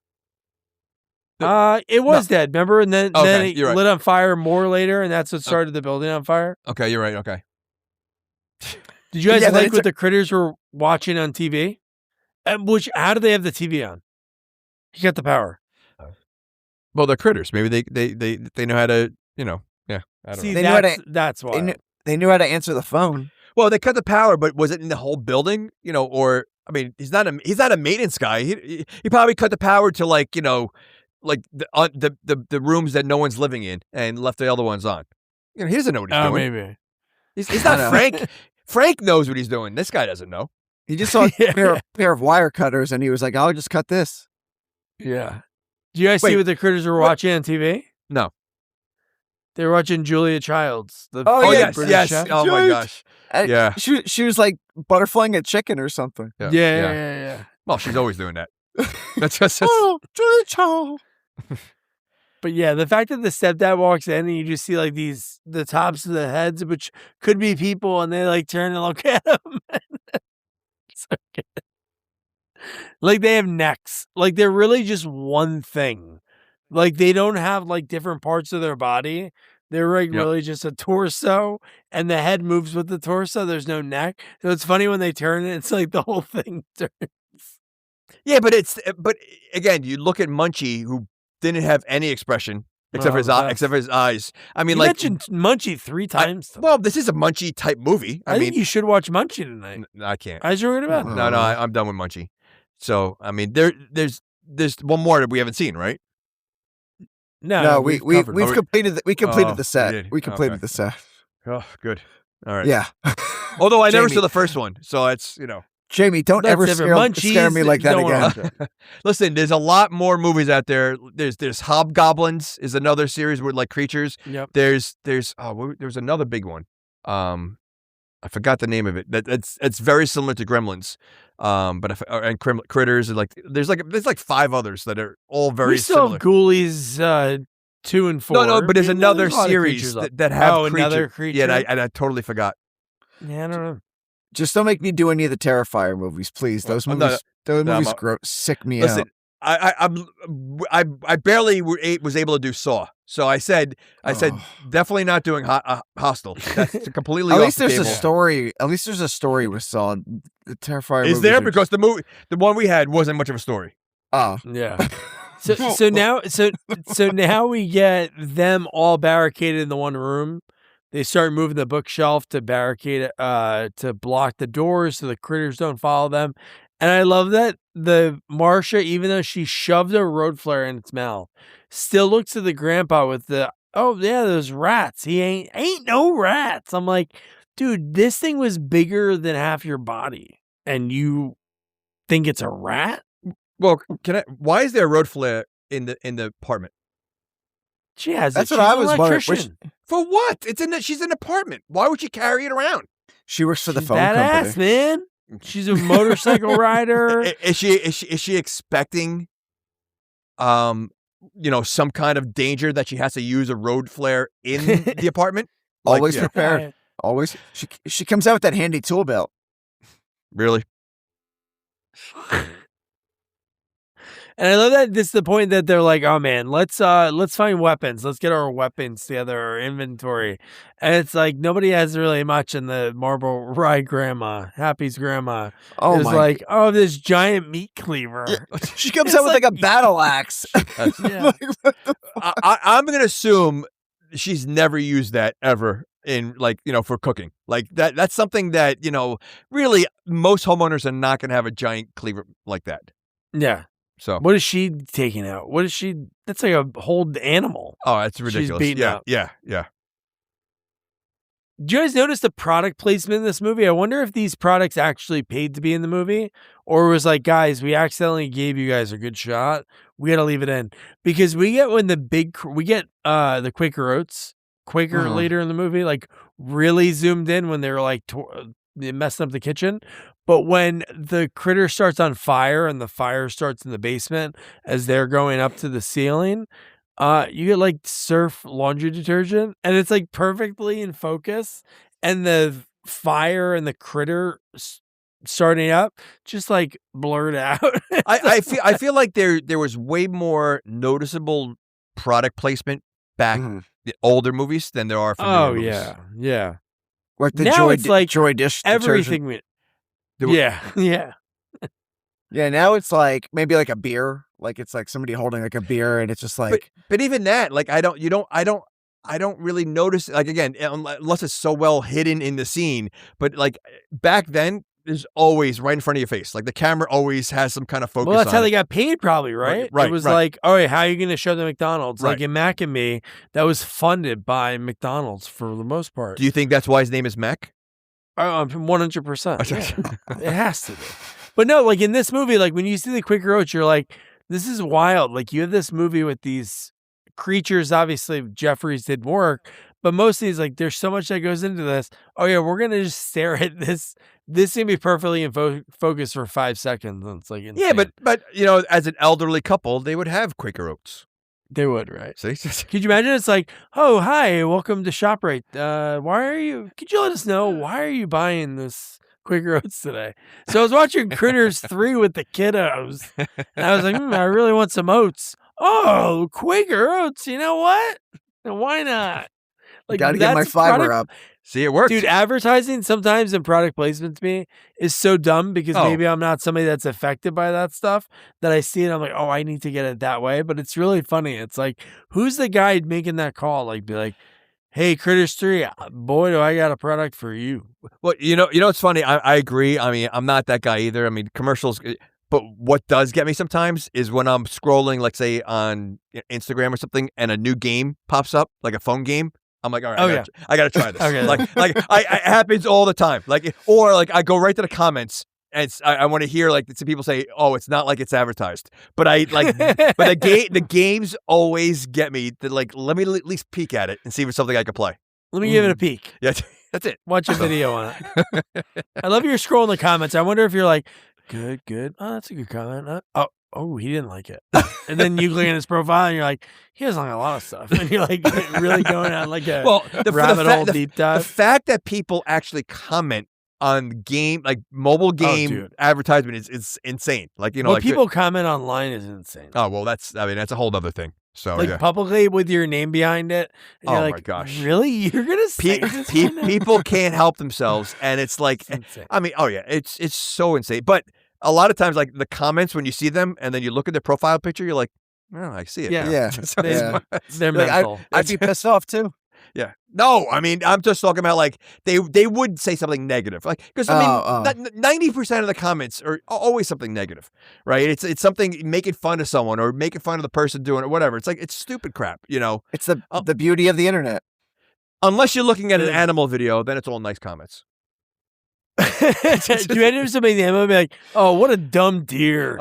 It was dead, remember? And then it lit on fire more later, and that's what started the building on fire. Okay, you're right. Okay. Did you guys like what the critters were watching on TV? How do they have the TV on? He got the power. Well, they're critters. Maybe they know how to, yeah. I don't know. That's why. They knew how to answer the phone. Well, they cut the power, but was it in the whole building? Or I mean, he's not a maintenance guy. He probably cut the power to like the rooms that no one's living in and left the other ones on. He doesn't know what he's doing. Maybe he's not Frank. Frank knows what he's doing. This guy doesn't know. He just saw a pair of wire cutters, and he was like, "I'll just cut this." Yeah. Do you guys see what the critters were watching on TV? No. They were watching Julia Childs. Yes. Chef. Oh my gosh. Yeah. She was like butterflying a chicken or something. Yeah. Well, she's always doing that. That's just. Oh, Julia Childs. But yeah, the fact that the stepdad walks in and you just see like the tops of the heads, which could be people, and they like turn and look at him. It's so good. Like they have necks. Like they're really just one thing. Like they don't have like different parts of their body. They're like really just a torso, and the head moves with the torso. There's no neck. So it's funny when they turn it, it's like the whole thing turns. Yeah, but again, you look at Munchie, who didn't have any expression except for his eyes. I mean, you mentioned Munchie 3 times. Well, this is a Munchie type movie. I think you should watch Munchie tonight. I can't. I sure about it. No, I'm done with Munchie. So I mean, there's one more that we haven't seen, right? No, we've completed the set. We completed the set. Oh, good. All right. Yeah. Although I never saw the first one, so it's Jamie, don't ever scare me like that again. Listen, there's a lot more movies out there. There's Hobgoblins is another series with like creatures. Yep. There's another big one. I forgot the name of it. It's very similar to Gremlins. And Critters and there's 5 others that are all very similar. We still have Ghoulies 2 and 4. No, but there's another series that have creatures. Another creature. Yeah, and I totally forgot. Yeah, I don't know. Just don't make me do any of the Terrifier movies, please. Those movies sick me out. I barely was able to do Saw, so I said definitely not doing Hostel. That's completely. At least there's a story. At least there's a story with Saw. The Terrifier is there because the one we had wasn't much of a story. Oh yeah. So now we get them all barricaded in the one room. They start moving the bookshelf to barricade it, to block the doors so the critters don't follow them. And I love that the Marcia, even though she shoved a road flare in its mouth, still looks at the grandpa with those rats. He ain't no rats. I'm like, dude, this thing was bigger than half your body, and you think it's a rat? Well, why is there a road flare in the apartment? She has. That's what I was wondering. For what? She's in an apartment. Why would she carry it around? She works for the phone badass, company. Man. She's a motorcycle rider. Is she expecting, some kind of danger that she has to use a road flare in the apartment? Always prepared. Always. She comes out with that handy tool belt. Really? And I love that this is the point that they're like, oh man, let's find weapons. Let's get our weapons together, our inventory. And it's like nobody has really much in the Marble Rye grandma, Happy's grandma. Oh is like, this giant meat cleaver. Yeah. She comes out with like a battle axe. Yeah. I'm gonna assume she's never used that ever in for cooking. Like that's something that, really most homeowners are not gonna have a giant cleaver like that. Yeah. So what is she taking out? That's like a whole animal. Oh, that's ridiculous. She's beating up. Yeah. Do you guys notice the product placement in this movie? I wonder if these products actually paid to be in the movie, or was like, guys, we accidentally gave you guys a good shot. We got to leave it in because we get the Quaker Oats later in the movie, like really zoomed in when they were like messing up the kitchen. But when the critter starts on fire and the fire starts in the basement as they're going up to the ceiling, you get like Surf laundry detergent and it's like perfectly in focus, and the fire and the critter starting up just like blurred out. I feel like there was way more noticeable product placement back in older movies than there are for newer movies. Yeah. Like the now it's like Joy dish everything. Yeah. Now it's like maybe like a beer. Like it's like somebody holding like a beer, and it's just like. But even that, like I don't really notice. Like again, unless it's so well hidden in the scene. But like back then, there's always right in front of your face. Like the camera always has some kind of focus. Well, that's on how it. they got paid, probably, right? Right. It was like, all right, how are you going to show the McDonald's? Right. Like in Mac and Me, that was funded by McDonald's for the most part. Do you think that's why his name is Mac? 100%. Yeah. It has to be. But no, like in this movie, like when you see the Quaker Oats, you're like, this is wild. Like you have this movie with these creatures. Obviously, Jeffries did work, but most of these, like, there's so much that goes into this. Oh yeah, we're gonna just stare at this. This can be perfectly in focus for 5 seconds. And it's like insane. Yeah, but as an elderly couple, they would have Quaker Oats. They would, right? See? Could you imagine? It's like, oh, hi, welcome to ShopRite. Could you let us know why are you buying this Quaker Oats today? So I was watching Critters 3 with the kiddos, and I was like, I really want some oats. Oh, Quaker Oats, you know what? Why not? Like, gotta get my fiber up. See, it works. Dude, advertising sometimes and product placement to me is so dumb because maybe I'm not somebody that's affected by that stuff that I see it. I'm like, oh, I need to get it that way. But it's really funny. It's like, who's the guy making that call? Like, be like, hey, Critters 3, boy, do I got a product for you. Well, it's funny. I agree. I mean, I'm not that guy either. I mean, commercials. But what does get me sometimes is when I'm scrolling, like say on Instagram or something, and a new game pops up, like a phone game. I'm like, all right, I gotta try this. Okay. It happens all the time. Or I go right to the comments and I want to hear some people say, oh, it's not like it's advertised. But the games always get me to let me at least peek at it and see if it's something I can play. Let me give it a peek. Yeah, that's it. Watch a video on it. I love your scroll in the comments. I wonder if you're like, good. Oh, that's a good comment. Oh, he didn't like it. And then you look at his profile and you're like, he doesn't like a lot of stuff. And you're like really going on like a rabbit hole deep dive. The fact that people actually comment on game, like mobile game advertisement is insane. People comment online is insane. Oh, well, that's a whole other thing. So publicly with your name behind it. And you're like, my gosh. Really? You're going to say this? People can't help themselves. And it's like, it's so insane. But a lot of times, like the comments, when you see them and then you look at their profile picture, you're like, oh, I see it. Yeah. They're mental. I'd be pissed off too. Yeah. No, I mean, I'm just talking about they would say something negative. Because 90% of the comments are always something negative, right? It's something making fun of someone or making fun of the person doing it, whatever. It's like, it's stupid crap, It's the beauty of the internet. Unless you're looking at an animal video, then it's all nice comments. Do you end up somebody in the animal be like, oh, what a dumb deer.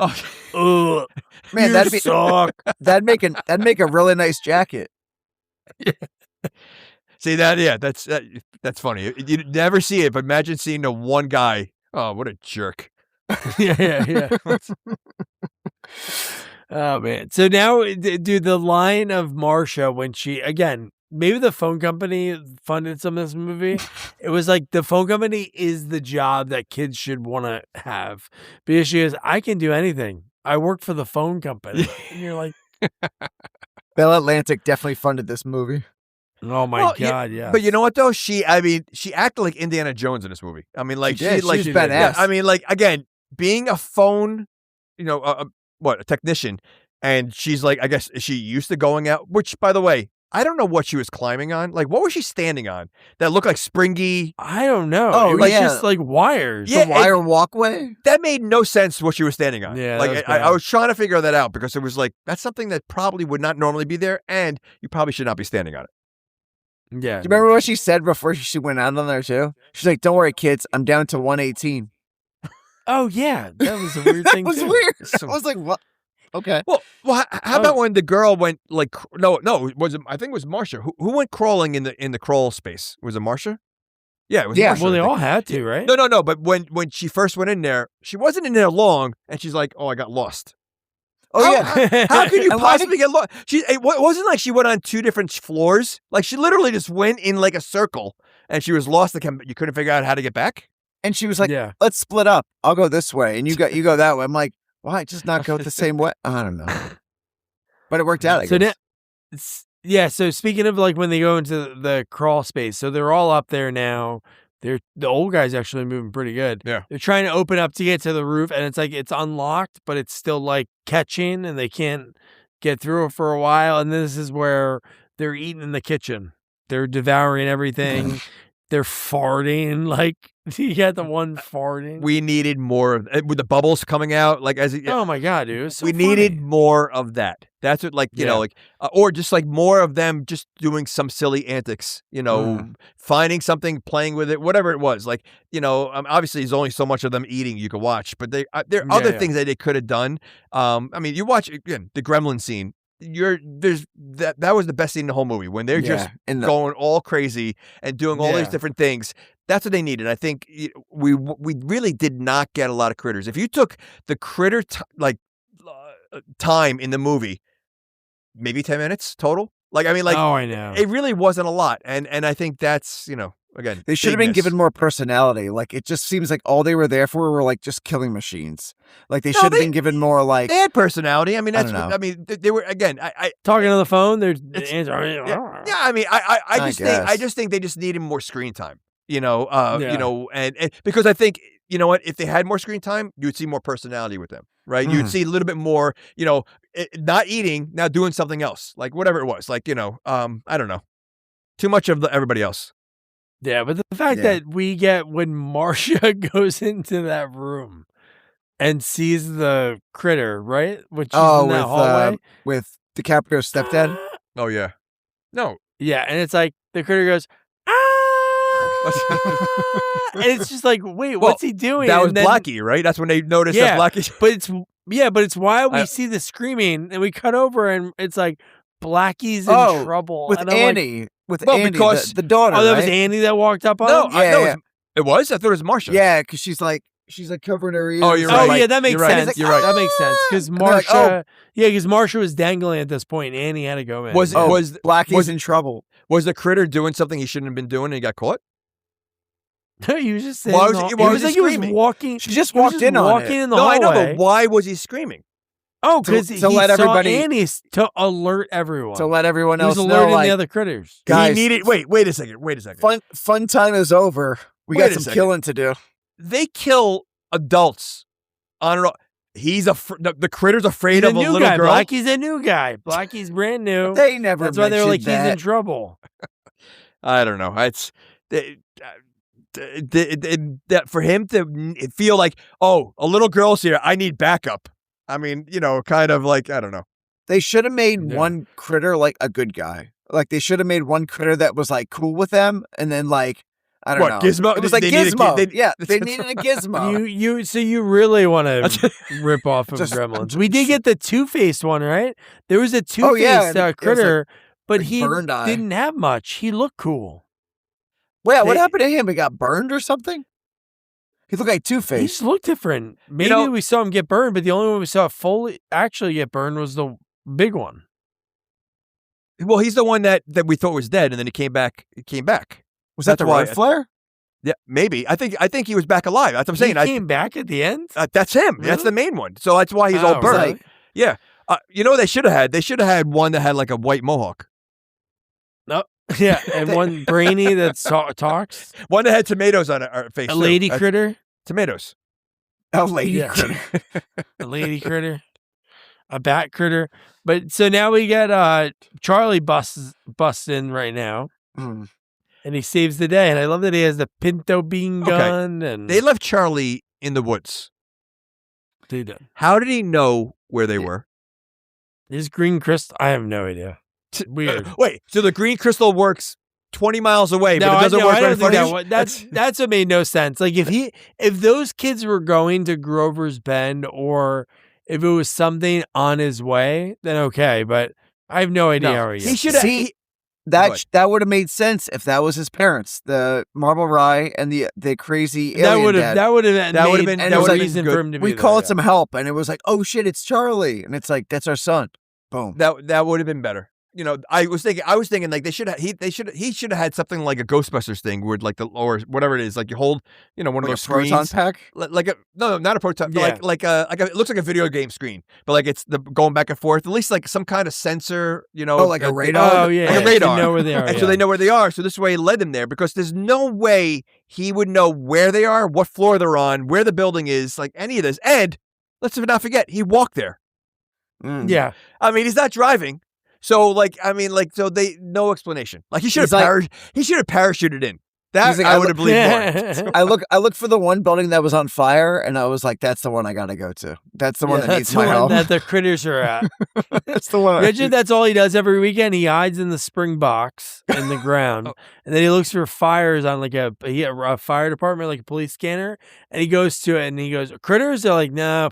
Oh, man, that'd make a really nice jacket. Yeah. See that? Yeah, that's funny. You never see it, but imagine seeing the one guy. Oh, what a jerk. Yeah. Oh man. So now, dude, the line of Marsha when she, again, maybe the phone company funded some of this movie. It was like the phone company is the job that kids should want to have, because she goes, I can do anything. I work for the phone company. And you're like, Bell Atlantic definitely funded this movie. Oh my God, yeah. But you know what though? She acted like Indiana Jones in this movie. I mean, like she's badass. Yeah, I mean, like again, being a phone, a technician, and she's like, I guess she used to going out. Which, by the way, I don't know what she was climbing on. Like, what was she standing on that looked like springy? I don't know. Oh, it was just like wires. Yeah, the wire walkway. That made no sense what she was standing on. Yeah, like I was trying to figure that out because it was like, that's something that probably would not normally be there, and you probably should not be standing on it. Yeah. Do you remember what she said before she went out on there too? She's like, "Don't worry, kids, I'm down to 118." Oh yeah, that was a weird thing. That was too. weird. I was like, "What?" Okay. Well, how about when the girl went like no, was it, I think it was Marsha who went crawling in the crawl space. Was it Marsha? Yeah, it was Marsha. Well, they I think. all had to, right? No. But when she first went in there, she wasn't in there long, and she's like, "Oh, I got lost." Oh yeah. How could you And why possibly get lost? It wasn't like she went on 2 different floors. Like she literally just went in like a circle, and she was lost. You couldn't figure out how to get back. And she was like, "Let's split up. I'll go this way, and you go that way." I'm like, "Why just not go the same way?" I don't know. But it worked out. I guess. So speaking of like when they go into the crawl space, so they're all up there now. The old guy's actually moving pretty good. Yeah. They're trying to open up to get to the roof, and it's like it's unlocked, but it's still like catching, and they can't get through it for a while. And this is where they're eating in the kitchen. They're devouring everything. They're farting. Like you got the one farting. We needed more of with the bubbles coming out. Like oh my god, dude! It was so we funny. needed more of that. That's what, like you know, like or just like more of them just doing some silly antics. You know, finding something, playing with it, whatever it was. Like you know, obviously there's only so much of them eating you can watch, but there are other things that they could have done. I mean, you watch again the Gremlin scene. That was the best scene in the whole movie when they're just going all crazy and doing all these different things. That's what they needed. I think we really did not get a lot of critters. If you took the critter time in the movie, maybe 10 minutes total. Like I mean, like I know it really wasn't a lot, and I think that's again they should have been given more personality. Like it just seems like all they were there for were like just killing machines. Like they should have been given more like they had personality. I mean that's I mean they were again. I talking on the phone. They're I mean I just think they just needed more screen time. You know, and because I think you know what, if they had more screen time, you'd see more personality with them, right? You'd see a little bit more, not eating, now doing something else, like whatever it was, like I don't know, too much of everybody else. Yeah, but the fact that we get when Marsha goes into that room and sees the critter, right? Which is in that hallway with DiCaprio's stepdad. Oh yeah, no, yeah, and it's like the critter goes. And it's just like, wait, what's he doing? That was Blackie, right? That's when they noticed that Blackie. But it's why we see the screaming, and we cut over, and it's like Blackie's in trouble with Annie. Because the daughter. Oh, that was Annie that walked up on him. No, it was. I thought it was Marsha. Yeah, because she's like covering her ears. Oh, you're right. Oh, yeah, that makes sense. You're right. That makes sense because Marsha. Because Marsha was dangling at this point, and Annie had to go in. Was Blackie's in trouble? Was the critter doing something he shouldn't have been doing, and he got caught? No, he was just saying. Why was he walking. She just walked in on it. In the hallway. I know, but why was he screaming? Oh, because he let everybody Annie to alert everyone. To let everyone else know. He was alerting the other critters. Guys, he needed. Wait a second. Fun time is over. We got some killing to do. They kill adults on and off. The critter's afraid of a little guy. girl. Blackie's a new guy. Blackie's brand new. They never. That's why they were like, he's in trouble. I don't know. It's that for him to feel like, oh, a little girl's here, I need backup. I mean, kind of like, I don't know. They should have made one critter like a good guy. Like they should have made one critter that was like cool with them, and then like I don't know. Gizmo? It was like Gizmo. They needed a Gizmo. So you really want to rip off of Gremlins? We did get the Two-Faced one, right? There was a Two-Faced critter, but he didn't have much. He looked cool. Wait, what happened to him? He got burned or something? He looked like Two-Faced. He just looked different. Maybe we saw him get burned, but the only one we saw fully actually get burned was the big one. Well, he's the one that we thought was dead, and then he came back. Was that the Red Flare? Yeah, maybe. I think he was back alive. That's what I'm saying. He came back at the end? That's him. Really? That's the main one. So that's why he's all burned. Really? Yeah. They should have had? They should have had one that had like a white mohawk. No. Yeah, and one brainy that talks. One that had tomatoes on her face. A lady critter. Tomatoes. A lady critter. A lady critter. A bat critter. But so now we get Charlie busts in right now. Mm. And he saves the day. And I love that he has the pinto bean gun. And they left Charlie in the woods. They did. How did he know where they were? His green crystal. I have no idea. Weird. Wait, so the green crystal works 20 miles away, No, but it doesn't work I right don't in think front of you. that's what made no sense. Like if those kids were going to Grover's Bend, or if it was something on his way, then okay. But I have no idea how he He gets should there. have. That would have made sense if that was his parents, the Marble Rye and the crazy alien dad. That would have been and it was like, reason for him to be we there, called some help, and it was like, oh shit, it's Charlie, and it's like, that's our son. Boom. That would have been better. You know, I was thinking like he should have had something like a Ghostbusters thing where like or whatever it is, like you hold, you know, one of those proton screens, pack, like a no, not a proton, Yeah. like it looks like a video game screen, but like it's the going back and forth, at least like some kind of sensor, you know, like a radar. Oh yeah, like a radar. You know where they are, And so they know where they are. So this way, he led them there because there's no way he would know where they are, what floor they're on, where the building is, like any of this. And let's not forget, he walked there. Yeah. I mean, he's not driving. So like, I mean, like, so they no explanation. Like he should have parachuted in. That like, I would have believed more. I looked for the one building that was on fire, and I was like, that's the one I gotta go to. That's the one that needs my help. That the critters are at. That's the one. Imagine that's all he does every weekend. He hides in the spring box in the ground, and then he looks for fires on like a fire department, like a police scanner, and he goes to it and he goes, critters? They're like, nah,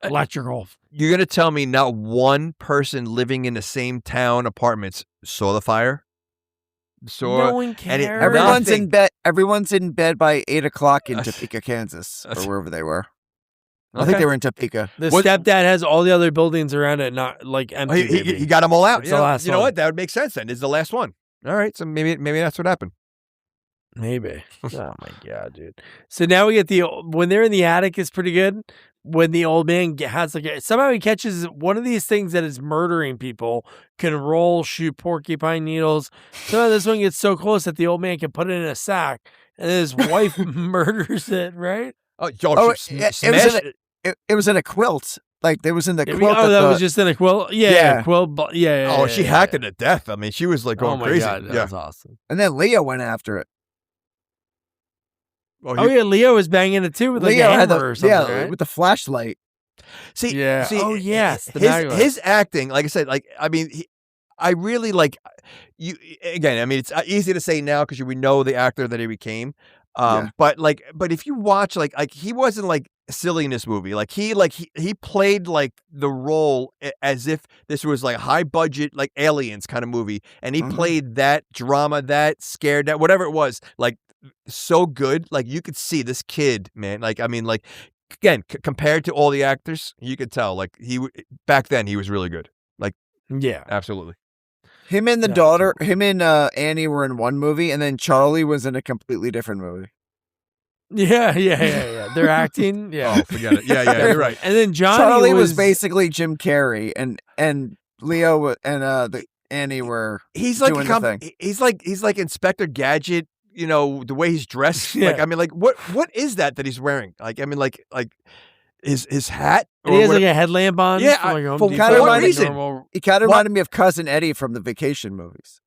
electrical. You're gonna tell me not one person living in the same town apartments saw the fire? No one cares. Everyone's in bed by 8:00 in Topeka, Kansas, or wherever they were. I think they were in Topeka. The stepdad has all the other buildings around it, not like empty. He got them all out. It's the last you know one. what? That would make sense then. It's the last one. All right, so maybe that's what happened. Maybe. Oh my god, dude. So now we get when they're in the attic is pretty good. When the old man has somehow he catches one of these things that is murdering people, can roll, shoot porcupine needles. So this one gets so close that the old man can put it in a sack, and his wife murders it. Right? It was in a quilt. Like it was in the quilt. Oh, that was just in a quilt. Yeah. Quilt. Yeah. Oh, she hacked it to death. I mean, she was like going crazy. God, that was awesome. And then Leo went after it. Leo was banging it too with like a hammer or something. Right? With the flashlight. See, yes. His acting, like I said, like I mean, I really like you. Again, I mean, it's easy to say now because we know the actor that he became. But if you watch, like he wasn't like silly in this movie. Like he played like the role as if this was like high budget, like Aliens kind of movie, and he played that drama, that scared, that whatever it was, like so good. Like you could see this kid, man. Like I mean, like again, compared to all the actors, you could tell like back then he was really good. Like yeah, absolutely. Him and the daughter, him and Annie were in one movie, and then Charlie was in a completely different movie. Yeah. They're acting. Yeah. Oh, forget it. Yeah, you're right. And then Charlie was basically Jim Carrey, and Leo and the Annie were. He's like he's like Inspector Gadget. You know the way he's dressed. Yeah. Like I mean, like what is that he's wearing? Like I mean, like his hat. And he has like a headlamp on. Yeah, for what reason? He kind of reminded me of Cousin Eddie from the Vacation movies.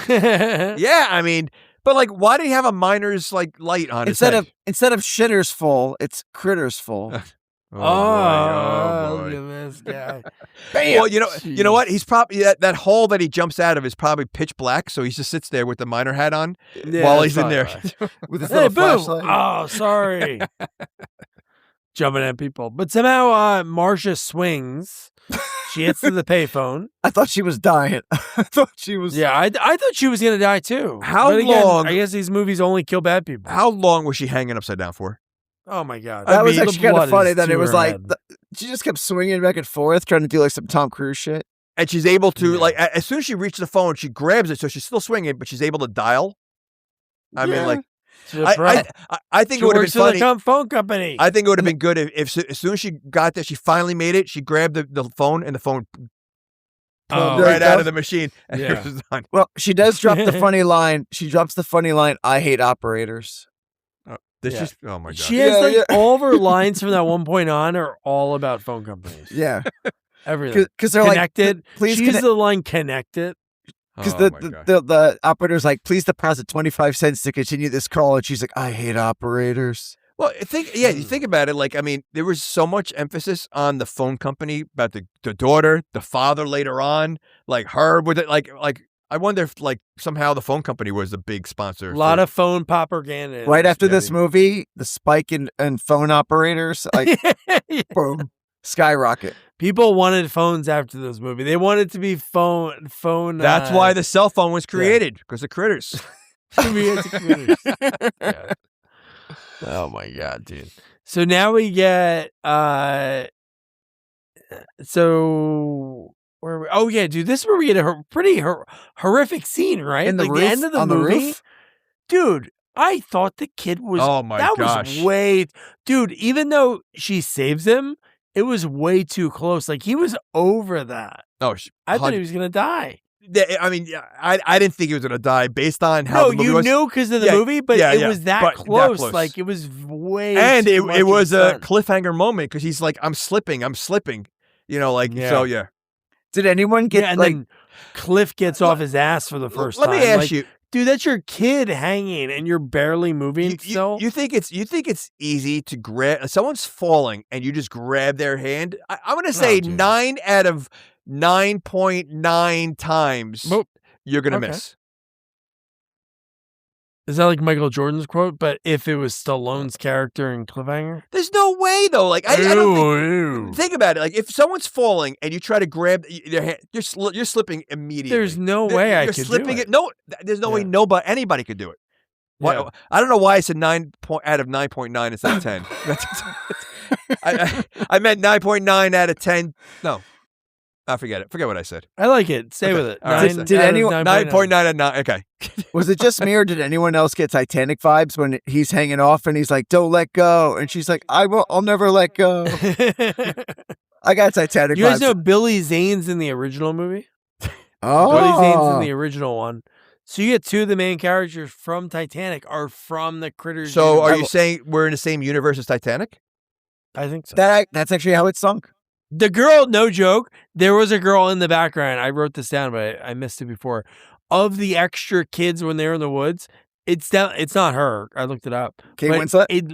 Yeah, I mean, but like, why did he have a miner's like light on his head? Instead of shitters full, it's critters full. Oh, look at this guy. Bam! Well, you know what? He's probably that hole that he jumps out of is probably pitch black, so he just sits there with the miner hat on while he's in there with his little flashlight. Oh, sorry. Jumping at people. But somehow Marcia swings. She hits to the payphone. I thought she was dying. I thought she was. Yeah, I thought she was going to die too. How long? I guess these movies only kill bad people. How long was she hanging upside down for? Oh my God. That was actually kind of funny that it was like, she just kept swinging back and forth, trying to do like some Tom Cruise shit. And she's able to, like, as soon as she reaches the phone, she grabs it, so she's still swinging, but she's able to dial. I mean, like, I think it would have been funny. The phone company. I think it would have been good if as soon as she got there, she finally made it. She grabbed the phone, and the phone pulled right out of the machine. And it was done. Well, she does drop the funny line. She drops the funny line, "I hate operators." Oh my God. She has all of her lines from that one point on are all about phone companies. Yeah. Everything. Because they're connected. Like, please use the line connected. Because the operator's like, please deposit 25 cents to continue this call. And she's like, I hate operators. Well, you think about it. Like, I mean, there was so much emphasis on the phone company about the daughter, the father later on, like her with it. Like I wonder if like somehow the phone company was a big sponsor. A lot of phone propaganda. Right after this movie, the spike in phone operators, like, boom, skyrocket. People wanted phones after this movie. They wanted to be phone. That's why the cell phone was created, because of critters. Yeah. Oh my god, dude. So now we get oh yeah, dude, this is where we get a pretty horrific scene, right? In the like roof, the end of the on movie. the roof? Dude, I thought the kid was was way dude, even though she saves him, it was way too close. Like he was over that. Oh, I thought he was gonna die. I mean, I didn't think he was going to die based on how the movie was. No, you knew because of the movie, but it was that close. Like, it was way and too much it was a fun. cliffhanger moment because he's like, I'm slipping. You know, like, so, yeah. Did anyone get, and then Cliff gets off his ass for the first time. Let me ask you. Dude, that's your kid hanging and you're barely moving still? You think it's easy to grab, someone's falling and you just grab their hand? I'm going to say 9 out of 9.9 times you're going to miss. Is that like Michael Jordan's quote? But if it was Stallone's character in Cliffhanger? There's no way, though. Like, I don't think about it. Like, if someone's falling and you try to grab their hand, you're slipping immediately. The's no way I could slipping do it. No, there's no way anybody could do it. Why, I don't know why I said 9 out of 9.9 instead of 10. I meant 9.9 out of 10. No. I forget it. Forget what I said. I like it. Stay with it. Did anyone 9.9 out of 9? Okay. Was it just me or did anyone else get Titanic vibes when he's hanging off and he's like, "Don't let go," and she's like, I'll never let go." I got Titanic vibes. You guys know Billy Zane's in the original movie? Oh, Billy Zane's in the original one. So you get two of the main characters from Titanic are from the Critters. So are you saying we're in the same universe as Titanic? I think so. That's actually how it sunk. The girl, no joke, there was a girl in the background. I wrote this down, but I missed it before. Of the extra kids when they were in the woods, it's not her. I looked it up. Kate Winslet? It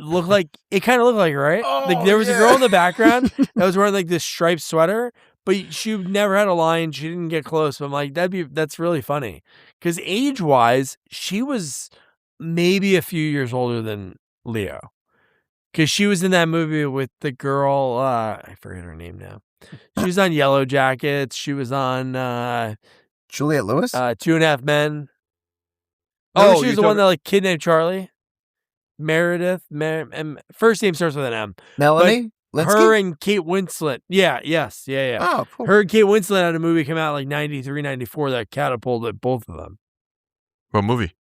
kind of looked like her, right? Like there was a girl in the background that was wearing like this striped sweater, but she never had a line. She didn't get close. But I'm like, that's really funny. Because age-wise, she was maybe a few years older than Leo. Because she was in that movie with the girl, I forget her name now. She was on Yellow Jackets. She was on Juliette Lewis? 2.5 Men. Oh, she was the one that like kidnapped Charlie. Meredith. First name starts with an M. Melanie? Her and Kate Winslet. Yeah. Oh, cool. Her and Kate Winslet had a movie come out like 93, 94 that catapulted both of them. What movie?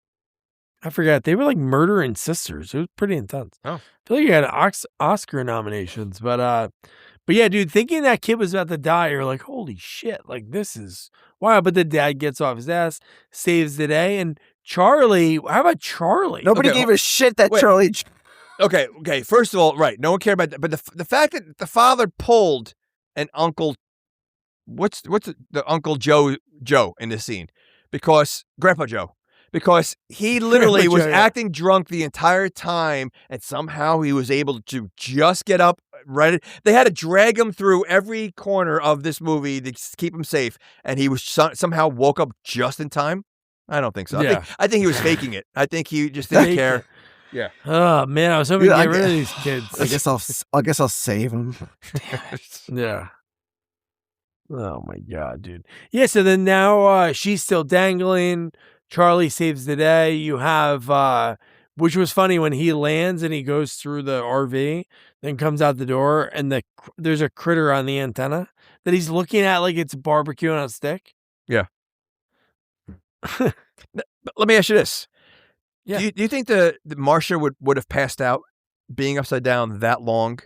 I forgot. They were like murdering sisters. It was pretty intense. Oh. I feel like you had Oscar nominations, but yeah, dude, thinking that kid was about to die, you're like, holy shit, like this is wow. But the dad gets off his ass, saves the day, and Charlie. How about Charlie? Nobody gave a shit that Charlie. Okay. First of all, right, no one cared about that. But the fact that the father pulled an Uncle, what's the Uncle Joe in this scene, because Grandpa Joe. Because he literally was acting drunk the entire time, and somehow he was able to just get up. Right, they had to drag him through every corner of this movie to keep him safe, and he was somehow woke up just in time. I don't think so. I think he was faking it. I think he just didn't care. Yeah. Oh man, I was hoping to get rid of these kids. I guess I'll save them. Yeah. Oh my god, dude. Yeah. So then now she's still dangling. Charlie saves the day. You have, which was funny when he lands and he goes through the RV, then comes out the door, and there's a critter on the antenna that he's looking at like it's barbecue on a stick. Yeah. But let me ask you this. Yeah. Do you think the Marcia would have passed out being upside down that long?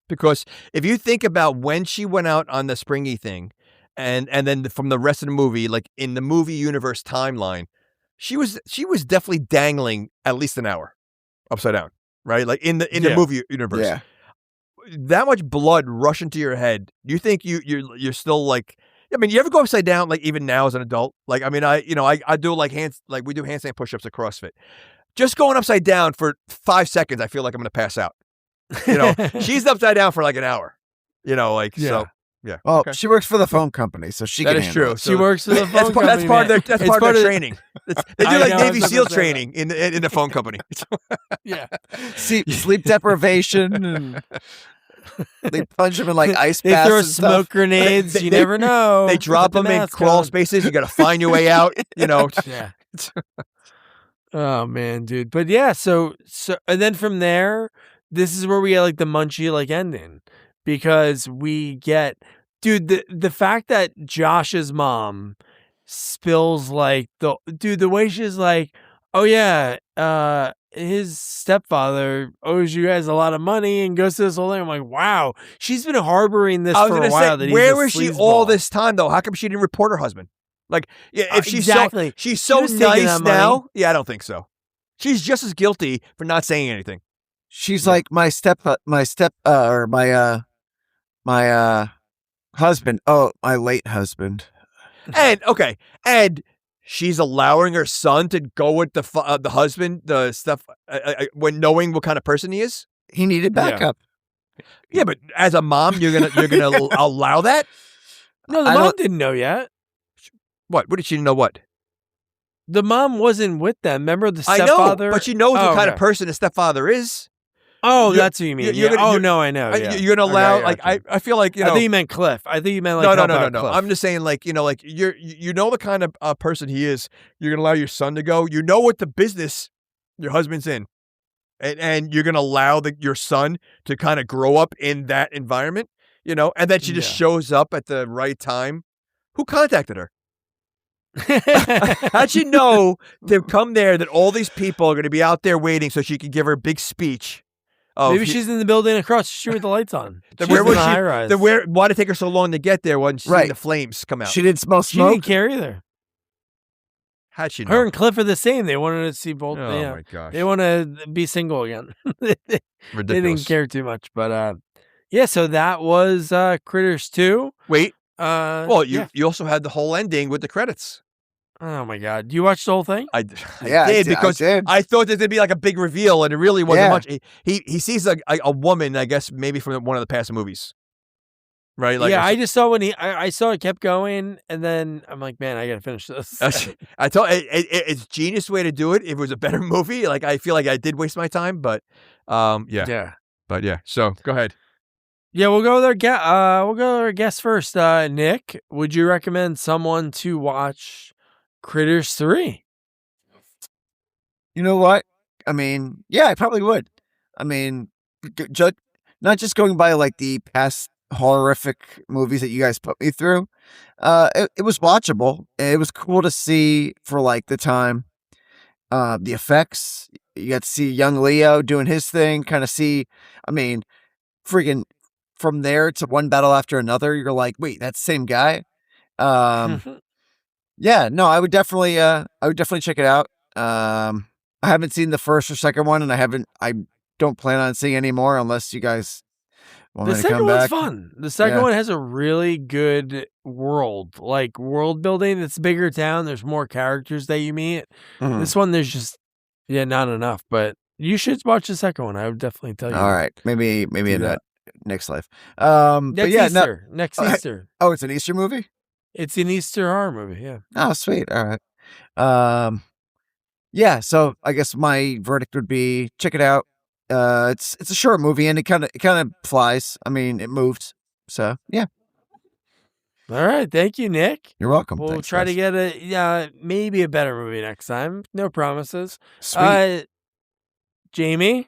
Because if you think about when she went out on the springy thing, and then from the rest of the movie, like in the movie universe timeline, she was definitely dangling at least an hour upside down, right? Like in the movie universe. Yeah. That much blood rushing to your head. Do you think you're still like, I mean, you ever go upside down, like even now as an adult? Like, I mean, I do like we do handstand push-ups at CrossFit. Just going upside down for 5 seconds, I feel like I'm going to pass out. You know, she's upside down for like an hour, you know, like, so. Yeah. Well, Okay. she works for the phone company, so she That can is handle true. it. She works for the phone company. That's part of their training. They do I like know, I Navy was SEAL about to say training in the phone company. Yeah. Sleep deprivation, and they plunge them in like ice They baths throw and smoke stuff. grenades. They- You they- never know. They drop Put the them in mask crawl on. spaces. You got to find your way out. Yeah. Oh man, dude. But yeah, so and then from there, this is where we get like the Munchie like ending, because we get, dude, the fact that Josh's mom spills like the way she's like, oh yeah, his stepfather owes you guys a lot of money and goes to this whole thing. I'm like, wow, she's been harboring this I was for a gonna while. say, That where he's was a she all sleazeball. this time though? How come she didn't report her husband? Like, yeah, if she's exactly. she's She so was taking nice that money. now. Yeah, I don't think so. She's just as guilty for not saying anything. She's like my husband. Oh, my late husband. And she's allowing her son to go with the husband, the stuff, when knowing what kind of person he is. He needed backup. Yeah, but as a mom, you're gonna allow that? No, the I mom don't- didn't know yet. What? What did she know? What? The mom wasn't with them. Remember the I know, stepfather? but she knows what kind of okay. person the stepfather is. Oh, You're- that's what you mean. you're Yeah. gonna- Oh, you're- no, I know. Yeah. You're gonna allow Okay, I got you. I feel like I think you meant Cliff. I think you meant like no. help out Cliff. I'm just saying like like you know the kind of person he is. You're gonna allow your son to go. You know what the business your husband's in, and you're gonna allow your son to kind of grow up in that environment. And then she just shows up at the right time. Who contacted her? How'd she know to come there that all these people are going to be out there waiting so she could give her a big speech? Maybe she's in the building across the street with the lights on. Then She's where in was the she? high rise. Then why did it take her so long to get there when she seen Right. the flames come out? She didn't smell She smoke. didn't care either. How'd she know? Her and Cliff are the same. They wanted to see both. Oh yeah. my gosh. They want to be single again. They Ridiculous. didn't care too much. But yeah, so that was Critters 2. Wait. Well, you also had the whole ending with the credits. Oh my God. Do you watch the whole thing? I Yeah, I did did, because I did. I thought there's gonna be like a big reveal, and it really wasn't Yeah. much. He sees a woman, I guess maybe from one of the past movies, right? Like yeah, I just saw when I saw it kept going, and then I'm like, man, I gotta finish this. I told it's genius way to do it. If it was a better movie, like I feel like I did waste my time, but Yeah. but yeah. So go ahead. Yeah, we'll go with our guest first. Nick, would you recommend someone to watch Critters 3? You know what? I mean, yeah, I probably would. I mean, not just going by like the past horrific movies that you guys put me through. It was watchable. It was cool to see for like the time. The effects. You got to see young Leo doing his thing. Kind of see. I mean, freaking from there to one battle after another. You're like, wait, that's the same guy. Yeah, no, I would definitely check it out. I haven't seen the first or second one, and I don't plan on seeing any more unless you guys want The me to come second one's back. fun. The second Yeah. one has a really good world building. It's a bigger town. There's more characters that you meet. Mhm. This one, there's just not enough. But you should watch the second one. I would definitely tell you. All right, maybe Do in that. next life. But Next yeah, Easter. Next Oh, Easter. oh, it's an Easter movie. It's an Easter horror movie. Yeah. Oh, sweet. All right. Yeah. So I guess my verdict would be check it out. It's a short movie and it kind of flies. I mean, it moves. So yeah, All right. Thank you, Nick. you're welcome. We'll Thanks, try to guys. get maybe a better movie next time. No promises. Sweet. Jamie.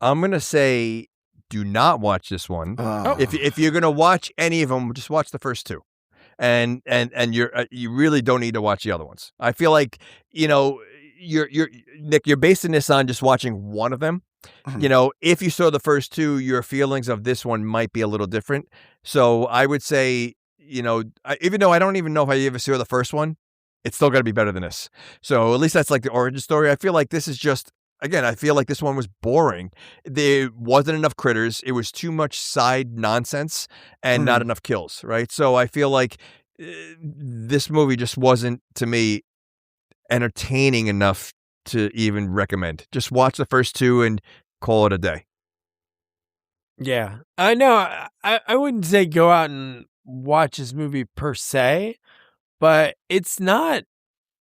I'm gonna say, do not watch this one. Oh. If you're gonna watch any of them, just watch the first two, and you really don't need to watch the other ones. I feel like you're Nick, you're basing this on just watching one of them. Mhm. If you saw the first two, your feelings of this one might be a little different. So I would say, even though I don't even know if I ever saw the first one, it's still got to be better than this. So at least that's like the origin story. I feel like this is just. Again, I feel like this one was boring. There wasn't enough critters. It was too much side nonsense and not enough kills, right? So I feel like this movie just wasn't, to me, entertaining enough to even recommend. Just watch the first two and call it a day. Yeah. I know. I wouldn't say go out and watch this movie per se, but it's not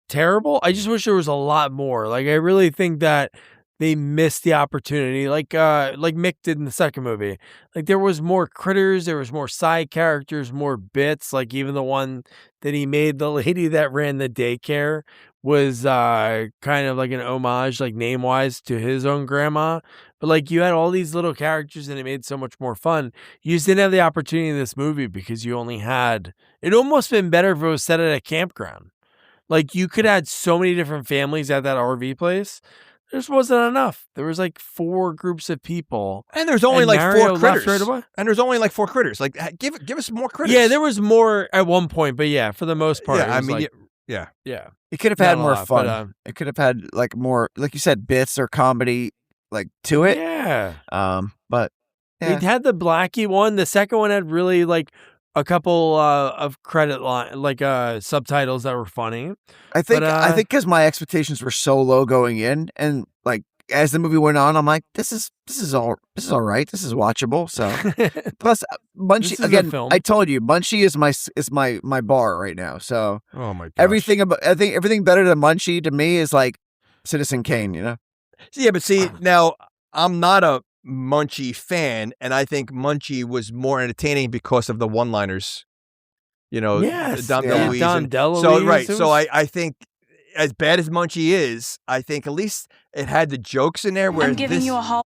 terrible. I just wish there was a lot more. Like, I really think that they missed the opportunity, like Mick did in the second movie. Like, there was more critters, there was more side characters, more bits. Like, even the one that he made, the lady that ran the daycare, was kind of like an homage, like name wise, to his own grandma. But like, you had all these little characters, and it made so much more fun. You just didn't have the opportunity in this movie because you only had. It almost been better if it was set at a campground. Like, you could add so many different families at that RV place. There just wasn't enough. There was like 4 groups of people. And there's only like Mario 4 critters. left right away. And there's only like 4 critters. Like, give us more critters. Yeah, there was more at one point, but yeah, for the most part. Yeah, it was like, yeah. It could have Not had a more lot, fun. but, It could have had like more, like you said, bits or comedy like to it. Yeah. But yeah. It had the Blackie one. The second one had really like a couple of credit line, like subtitles that were funny. I think But, because my expectations were so low going in, and like as the movie went on, I'm like, this is all right. This is watchable. So plus This is Munchie a again. film. I told you, Munchie is my bar right now. So Oh my gosh. everything better than Munchie to me is like Citizen Kane. You know. Yeah, but see, now I'm not a Munchie fan, and I think Munchie was more entertaining because of the one-liners. You know, Yes, Dom yeah. DeLuise. Dom and- DeLuise, So right, it so was- I think as bad as Munchie is, I think at least it had the jokes in there. Where I'm giving this, you a whole.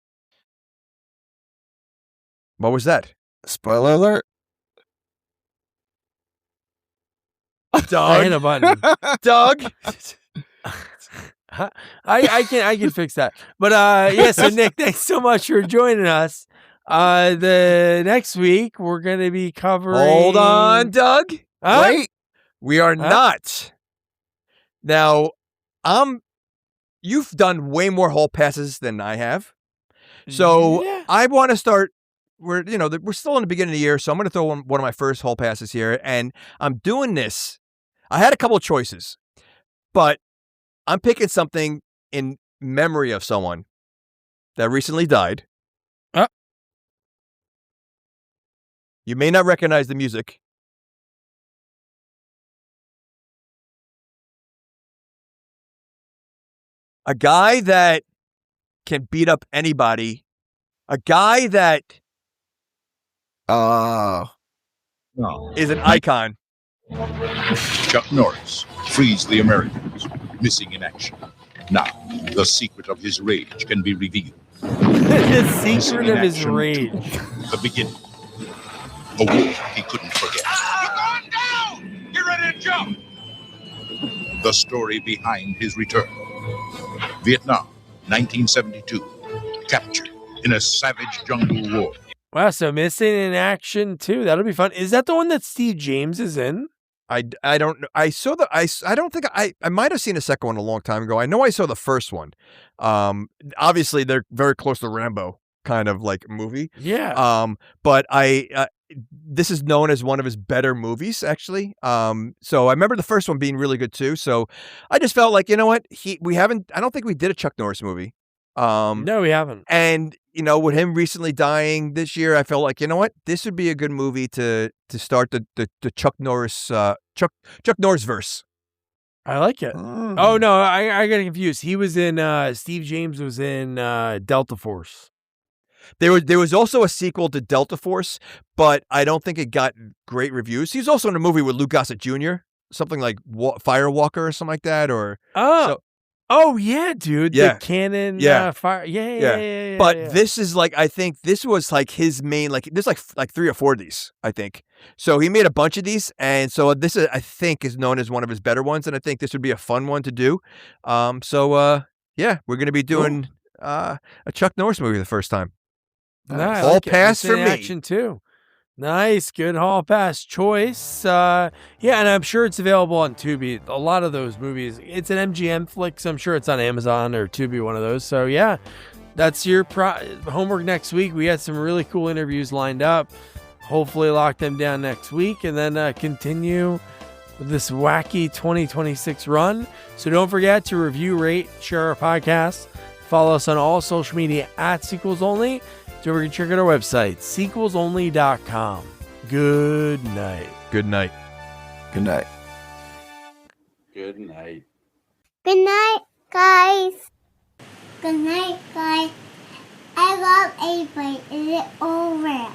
What was that? Spoiler alert. I hit Doug. a button. Doug. I can fix that. But yeah, so Nick, thanks so much for joining us. The next week we're gonna be covering. Hold on, Doug. Huh? Wait. We are not. Now, you've done way more hall passes than I have. So Yeah. I want to start. We're still in the beginning of the year, so I'm going to throw one of my first hall passes here, and I'm doing this. I had a couple of choices, but I'm picking something in memory of someone that recently died. You may not recognize the music. A guy that can beat up anybody. A guy that Oh. is an icon. Chuck Norris frees the Americans, missing in action. Now, the secret of his rage can be revealed. The Missing secret in of his action rage. 2, the beginning. A war he couldn't forget. You're going down! Get ready to jump! The story behind his return. Vietnam, 1972. Captured in a savage jungle war. Wow, so missing in action too. That'll be fun. Is that the one that Steve James is in? I don't know. I saw I don't think I might have seen a second one a long time ago. I know I saw the first one. Obviously they're very close to Rambo kind of like movie. Yeah. But this is known as one of his better movies, actually. So I remember the first one being really good too. So I just felt like, you know what? I don't think we did a Chuck Norris movie. No, we haven't. And, with him recently dying this year, I felt like, you know what? This would be a good movie to start the Chuck Norris, Chuck Norris verse. I like it. Oh no, I got confused. He was in Steve James was in Delta Force. There was also a sequel to Delta Force, but I don't think it got great reviews. He's also in a movie with Lou Gossett Jr., something like Firewalker or something like that. Oh yeah, dude. Yeah. The cannon Yeah. fire. Yeah. But this is like, I think this was like his main, like there's like 3 or 4 of these, I think. So he made a bunch of these, and so this I think is known as one of his better ones, and I think this would be a fun one to do. Yeah, we're gonna be doing a Chuck Norris movie the first time. I Hall like it. pass Missing for in me. action too. Nice, good hall pass choice. Yeah, and I'm sure it's available on Tubi. A lot of those movies, it's an MGM flick, so I'm sure it's on Amazon or Tubi, one of those. So yeah, that's your homework next week. We had some really cool interviews lined up. Hopefully lock them down next week and then continue with this wacky 2026 run. So don't forget to review, rate, share our podcast. Follow us on all social media @SequelsOnly. Don't forget to check out our website, sequelsonly.com. Good night. Good night. Good night. Good night. Good night, guys. Good night, guys. I love everybody. Is it over?